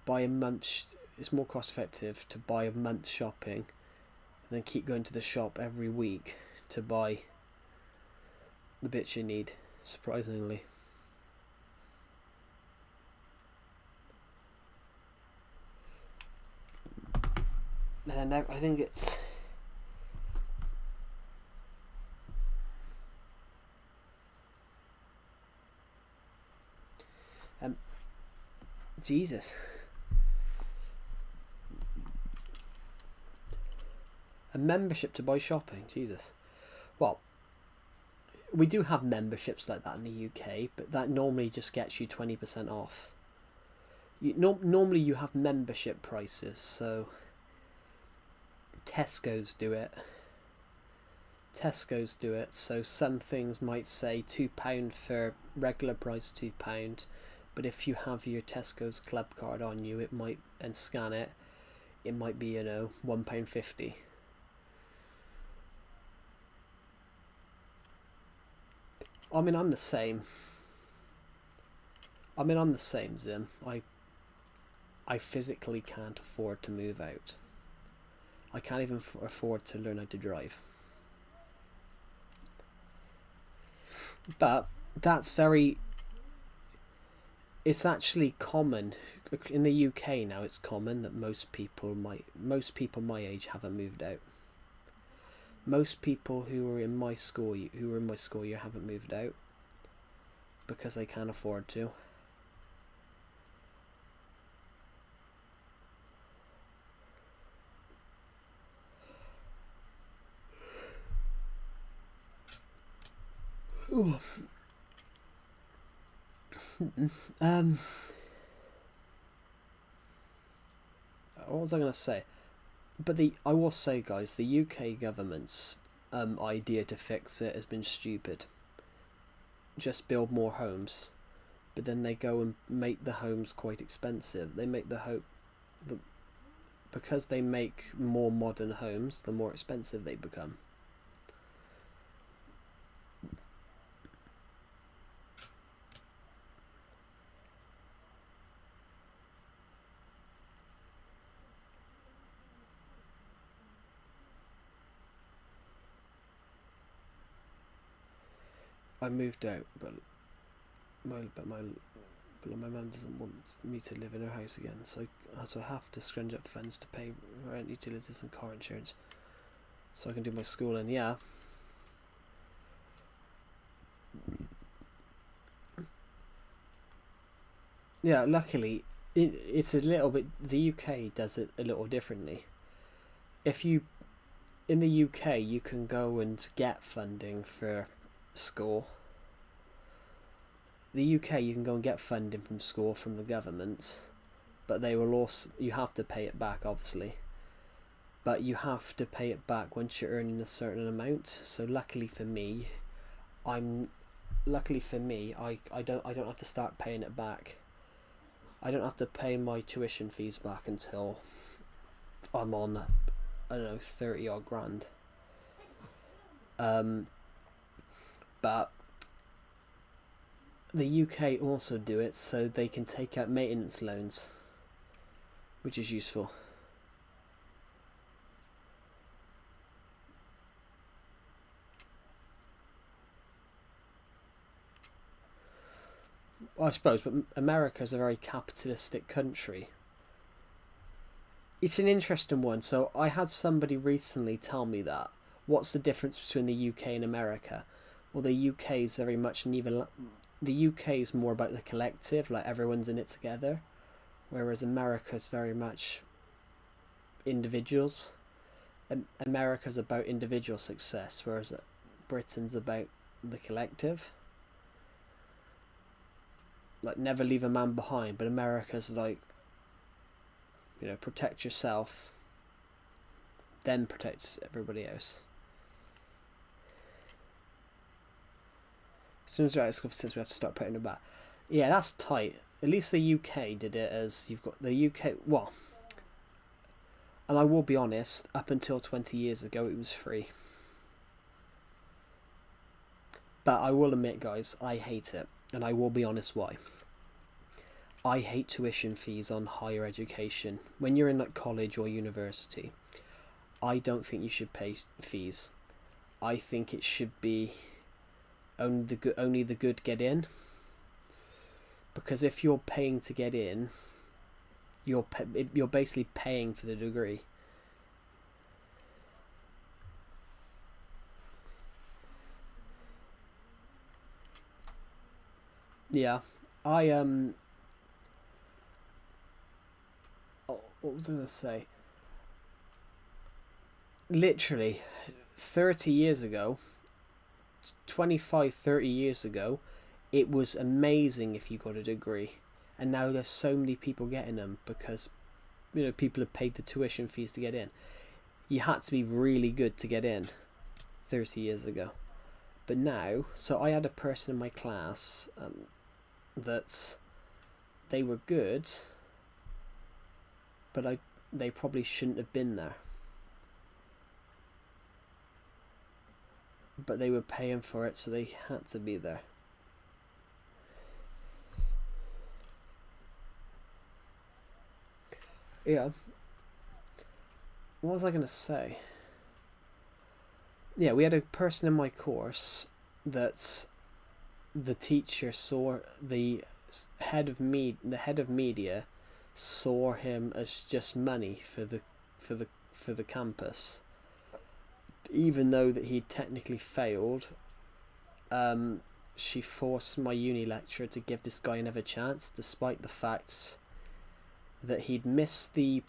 [SPEAKER 1] buy a month. It's more cost effective to buy a month's shopping and then keep going to the shop every week to buy the bits you need. Surprisingly. And I think it's Jesus. A membership to buy shopping, Jesus. Well, we do have memberships like that in the UK, but that normally just gets you 20% off. Normally you have membership prices, so Tesco's do it, so some things might say £2 for regular price, £2, but if you have your Tesco's club card on you, it might, and scan it, it might be, you know, £1.50. I mean, I'm the same, Zim. I physically can't afford to move out. I can't even afford to learn how to drive. But it's actually common in the UK now. It's common that most people my age haven't moved out. Most people who were in my school year haven't moved out because they can't afford to. Um, what was I going to say? But I will say, guys, the UK government's idea to fix it has been stupid. Just build more homes, but then they go and make the homes quite expensive. They make because they make more modern homes, the more expensive they become. I moved out, but my mum doesn't want me to live in her house again, so I have to scrounge up funds to pay rent, utilities, and car insurance, so I can do my schooling. Yeah. Yeah. Luckily, it's a little bit. The UK does it a little differently. If you in the UK, you can go and get funding for school. The UK, you can go and get funding from school from the government, but they will also, you have to pay it back, obviously, but you have to pay it back once you're earning a certain amount. So luckily for me, I don't have to start paying it back. I don't have to pay my tuition fees back until I'm on, I don't know, 30 odd grand. But the UK also do it so they can take out maintenance loans, which is useful. Well, I suppose, but America is a very capitalistic country. It's an interesting one. So I had somebody recently tell me that. What's the difference between the UK and America? Well, the UK is very much neither. The UK is more about the collective, like everyone's in it together, whereas America is very much individuals. America's about individual success, whereas Britain's about the collective. Like, never leave a man behind, but America's like, protect yourself, then protect everybody else. As soon as you're out of school, since we have to start putting it back. Yeah, that's tight. At least the UK did it, as you've got the UK. Well, and I will be honest, up until 20 years ago, it was free. But I will admit, guys, I hate it, and I will be honest why. I hate tuition fees on higher education. When you're in like college or university, I don't think you should pay fees. I think it should be only the good get in. Because if you're paying to get in, you're basically paying for the degree. Yeah, what was I gonna say? Literally 30 years ago, 25, 30 years ago, it was amazing if you got a degree, and now there's so many people getting them because people have paid the tuition fees to get in. You had to be really good to get in 30 years ago, but now, so I had a person in my class that they were good, but they probably shouldn't have been there, but they were paying for it, so they had to be there. Yeah. What was I going to say? Yeah, we had a person in my course that the teacher saw the head of media saw him as just money for the campus, even though that he technically failed. She forced my uni lecturer to give this guy another chance, despite the facts that he'd missed the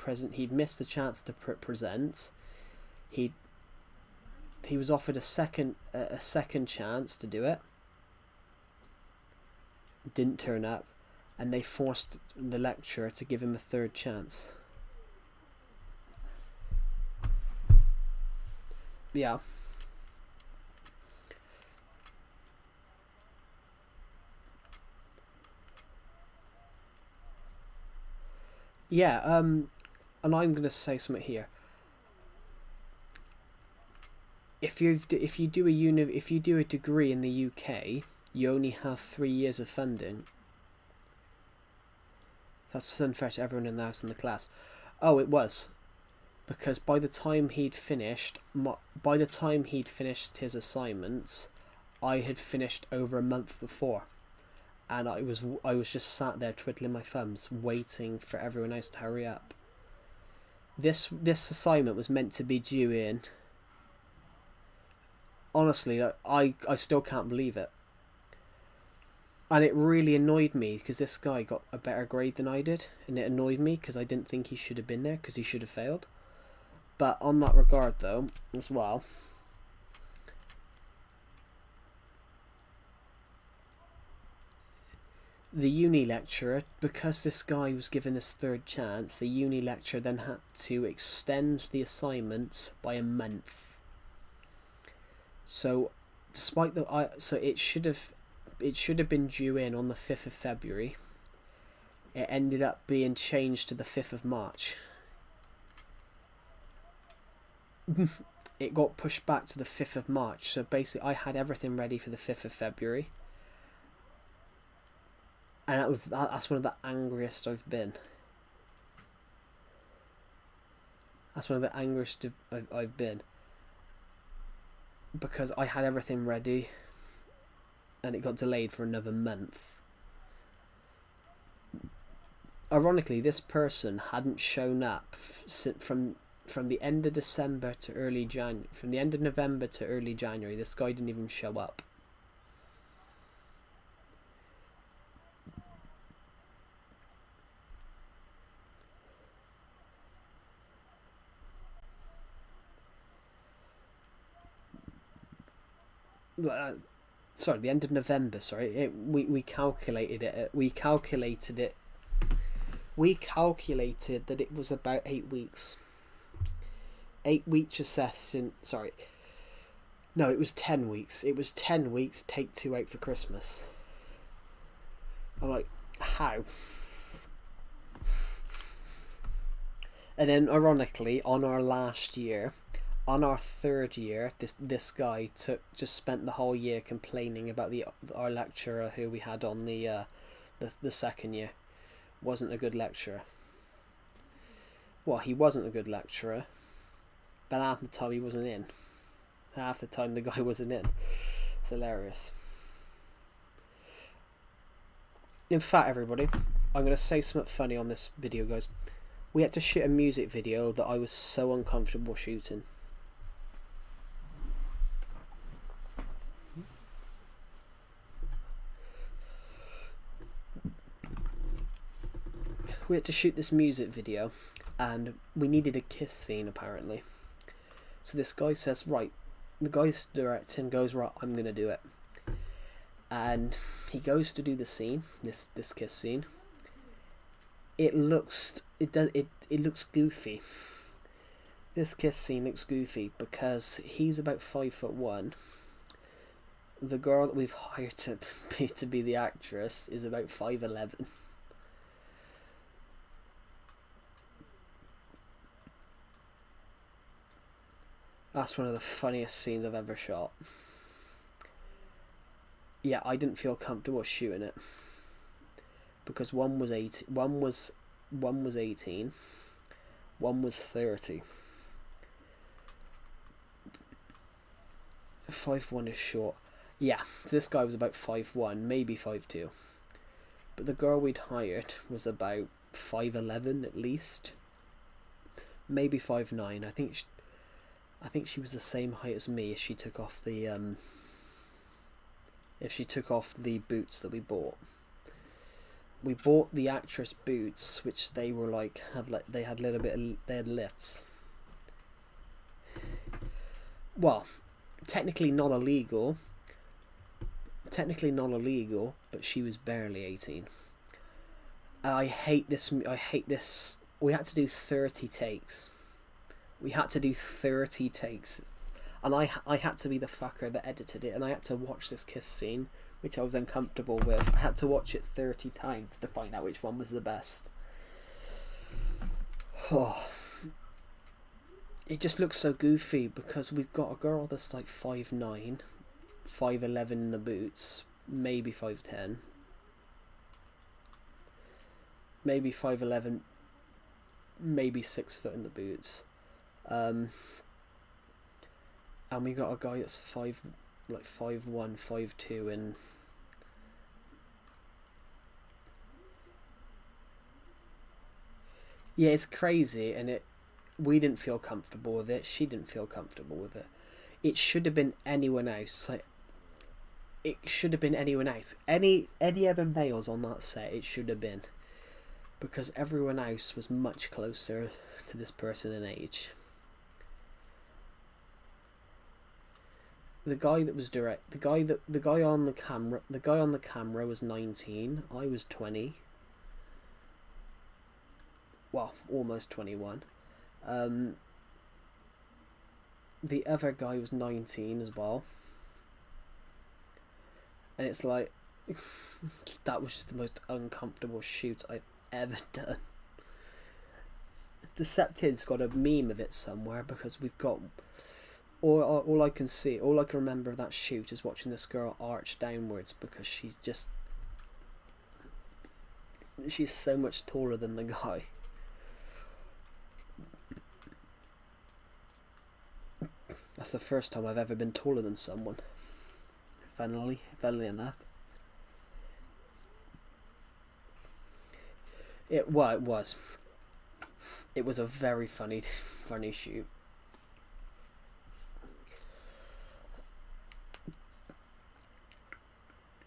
[SPEAKER 1] chance to present. He was offered a second chance to do it, didn't turn up, and they forced the lecturer to give him a third chance. Yeah. Yeah, and I'm gonna say something here. If you do a degree in the UK, you only have 3 years of funding. That's unfair to everyone in the house in the class. Oh, it was, because by the time he'd finished his assignments, I had finished over a month before, and I was just sat there twiddling my thumbs, waiting for everyone else to hurry up. This assignment was meant to be due in. Honestly, I still can't believe it. And it really annoyed me because this guy got a better grade than I did, and it annoyed me because I didn't think he should have been there, because he should have failed. But on that regard, though, as well, the uni lecturer, because this guy was given this third chance, the uni lecturer then had to extend the assignment by a month. So, despite it should have been due in on the 5th of February. It ended up being changed to the 5th of March. It got pushed back to the 5th of March. So basically, I had everything ready for the 5th of February. And that's one of the angriest I've been. That's one of the angriest I've been. Because I had everything ready, and it got delayed for another month. Ironically, this person hadn't shown up from the end of December to early January. From the end of November to early January, this guy didn't even show up. Sorry, the end of November. Sorry, we calculated it. We calculated that it was about 8 weeks. 8 weeks assessing. Sorry. No, it was 10 weeks. It was 10 weeks. Take 2 out for Christmas. I'm like, how? And then, ironically, on our last year, on our third year, this guy just spent the whole year complaining about our lecturer who we had on the second year. Wasn't a good lecturer. Well, he wasn't a good lecturer, but half the time he wasn't in. Half the time the guy wasn't in. It's hilarious. In fact, everybody, I'm going to say something funny on this video, guys. We had to shoot a music video that I was so uncomfortable shooting. We had to shoot this music video, and we needed a kiss scene, apparently. So this guy says, right, the guy's directing, goes, right, I'm going to do it. And he goes to do the scene, this kiss scene. It looks goofy. This kiss scene looks goofy because he's about 5'1". The girl that we've hired to be the actress is about 5'11". That's one of the funniest scenes I've ever shot. Yeah, I didn't feel comfortable shooting it because one was 18, one was 18, one was 30. 5'1" is short. Yeah, so this guy was about 5'1", maybe 5'2", but the girl we'd hired was about 5'11" at least, maybe 5'9". I think she was the same height as me if she took off the boots that we bought. We bought the actress boots, which they were like they had lifts. Well, technically not illegal, technically non-illegal, but she was barely 18. I hate this. We had to do 30 takes. We had to do 30 takes. And I had to be the fucker that edited it, and I had to watch this kiss scene, which I was uncomfortable with. I had to watch it 30 times to find out which one was the best. Oh. It just looks so goofy because we've got a girl that's like 5'9", 5'11" in the boots, maybe 5'10", maybe 5'11", maybe 6 foot in the boots, and we got a guy that's 5'1", 5'2", and yeah, it's crazy, and we didn't feel comfortable with it. She didn't feel comfortable with it. It should have been anyone else. Like, it should have been anyone else. Any other males on that set, it should have been, because everyone else was much closer to this person in age. The guy that was direct, the guy on the camera was 19. I was 20. Well, almost 21. The other guy was 19 as well. And it's like, that was just the most uncomfortable shoot I've ever done. Decepted's got a meme of it somewhere, because we've got all I can remember of that shoot is watching this girl arch downwards, because she's so much taller than the guy. That's the first time I've ever been taller than someone. Funnily enough. It was a very funny shoot.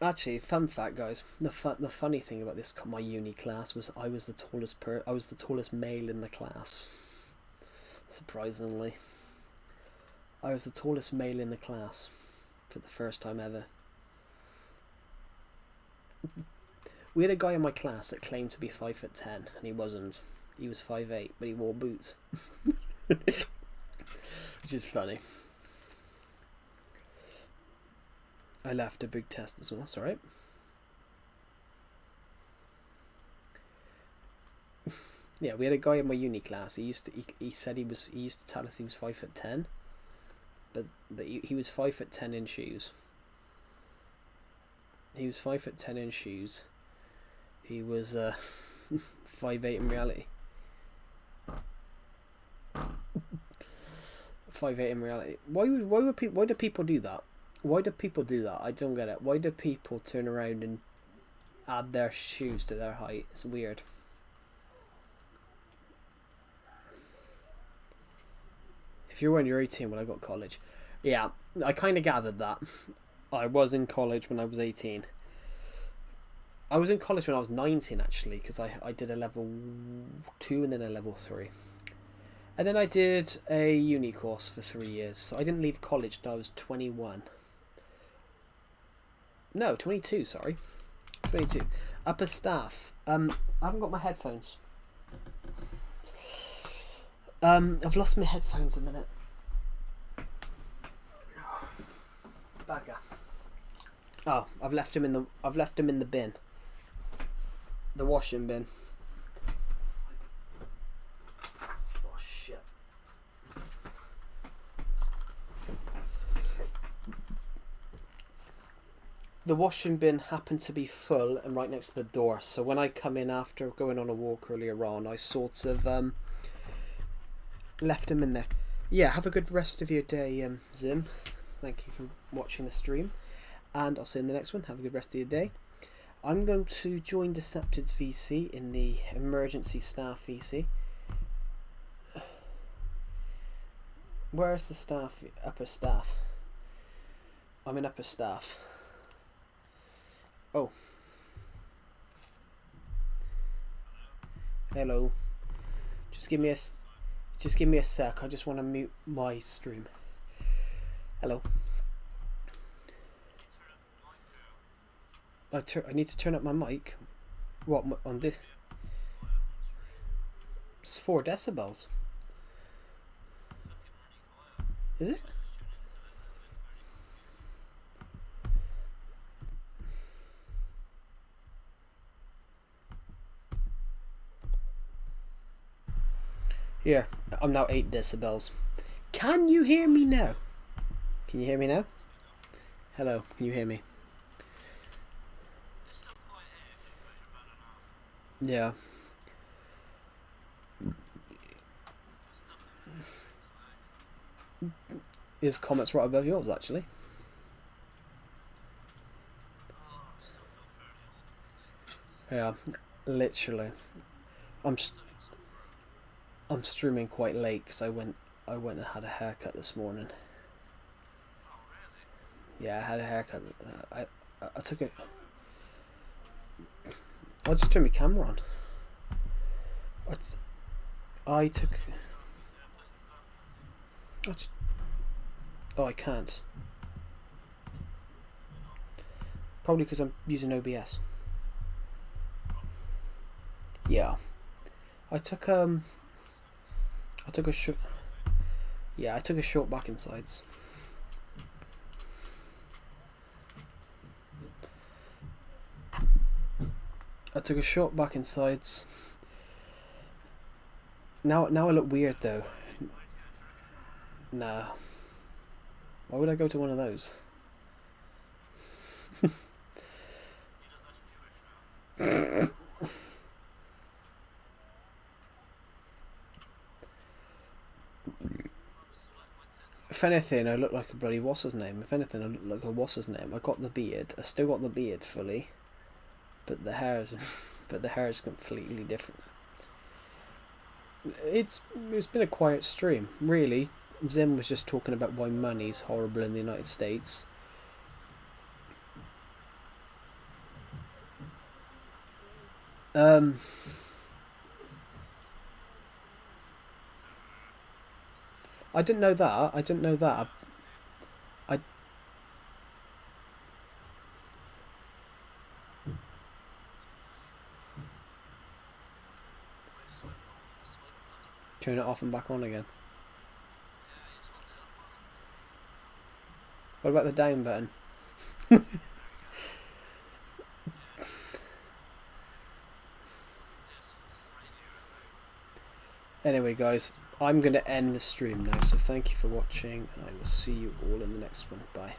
[SPEAKER 1] Actually, fun fact, guys. The funny thing about my uni class was I was the tallest male in the class. Surprisingly, I was the tallest male in the class for the first time ever. We had a guy in my class that claimed to be 5'10", and he wasn't. He was 5'8", but he wore boots, which is funny. I left a big test as well. That's alright. Yeah, we had a guy in my uni class. He used to tell us he was 5'10", but he was 5'10" in shoes. He was 5'10" in shoes. He was 5'8" in reality. 5'8" in reality. Why do people do that? Why do people do that? I don't get it. Why do people turn around and add their shoes to their height? It's weird. If you're when you're 18, when I got college. Yeah, I kind of gathered that. I was in college when I was 18. I was in college when I was 19, actually, because I did a level 2 and then a level 3. And then I did a uni course for 3 years. So I didn't leave college until I was 21. No, 22, sorry. 22. Upper staff. I haven't got my headphones. I've lost my headphones a minute. Bagger. Oh, I've left him in the bin. The washing bin. Oh shit. The washing bin happened to be full and right next to the door, so when I come in after going on a walk earlier on, I sort of left him in there. Yeah, have a good rest of your day, Zim. Thank you for watching the stream, and I'll see you in the next one. Have a good rest of your day. I'm going to join Decepted's VC in the emergency staff VC. Where's the staff? Upper staff. I'm in upper staff. Oh. Hello. Just give me a sec. I just want to mute my stream. Hello. I need to turn up my mic. What on this? It's 4 decibels. Is it? Here, I'm now 8 decibels. Can you hear me now? Can you hear me now? Hello, can you hear me? Yeah. His comments right above yours, actually. Yeah, literally. I'm I'm streaming quite late because I went and had a haircut this morning. Yeah, I had a haircut. I took it. I'll just turn my camera on. I took. Oh, I can't. Probably because I'm using OBS. Yeah. I took a short. Yeah, I took a short back and sides. I took a short back and sides. Now I look weird though. Nah. Why would I go to one of those? If anything, I look like a bloody what's his name. If anything, I look like a what's his name. I got the beard. I still got the beard fully, but the hair's completely different. It's been a quiet stream, really. Zim was just talking about why money's horrible in the United States. I didn't know that. I didn't know that. I turn it off and back on again. What about the down button? Anyway, guys, I'm going to end the stream now, so thank you for watching, and I will see you all in the next one. Bye.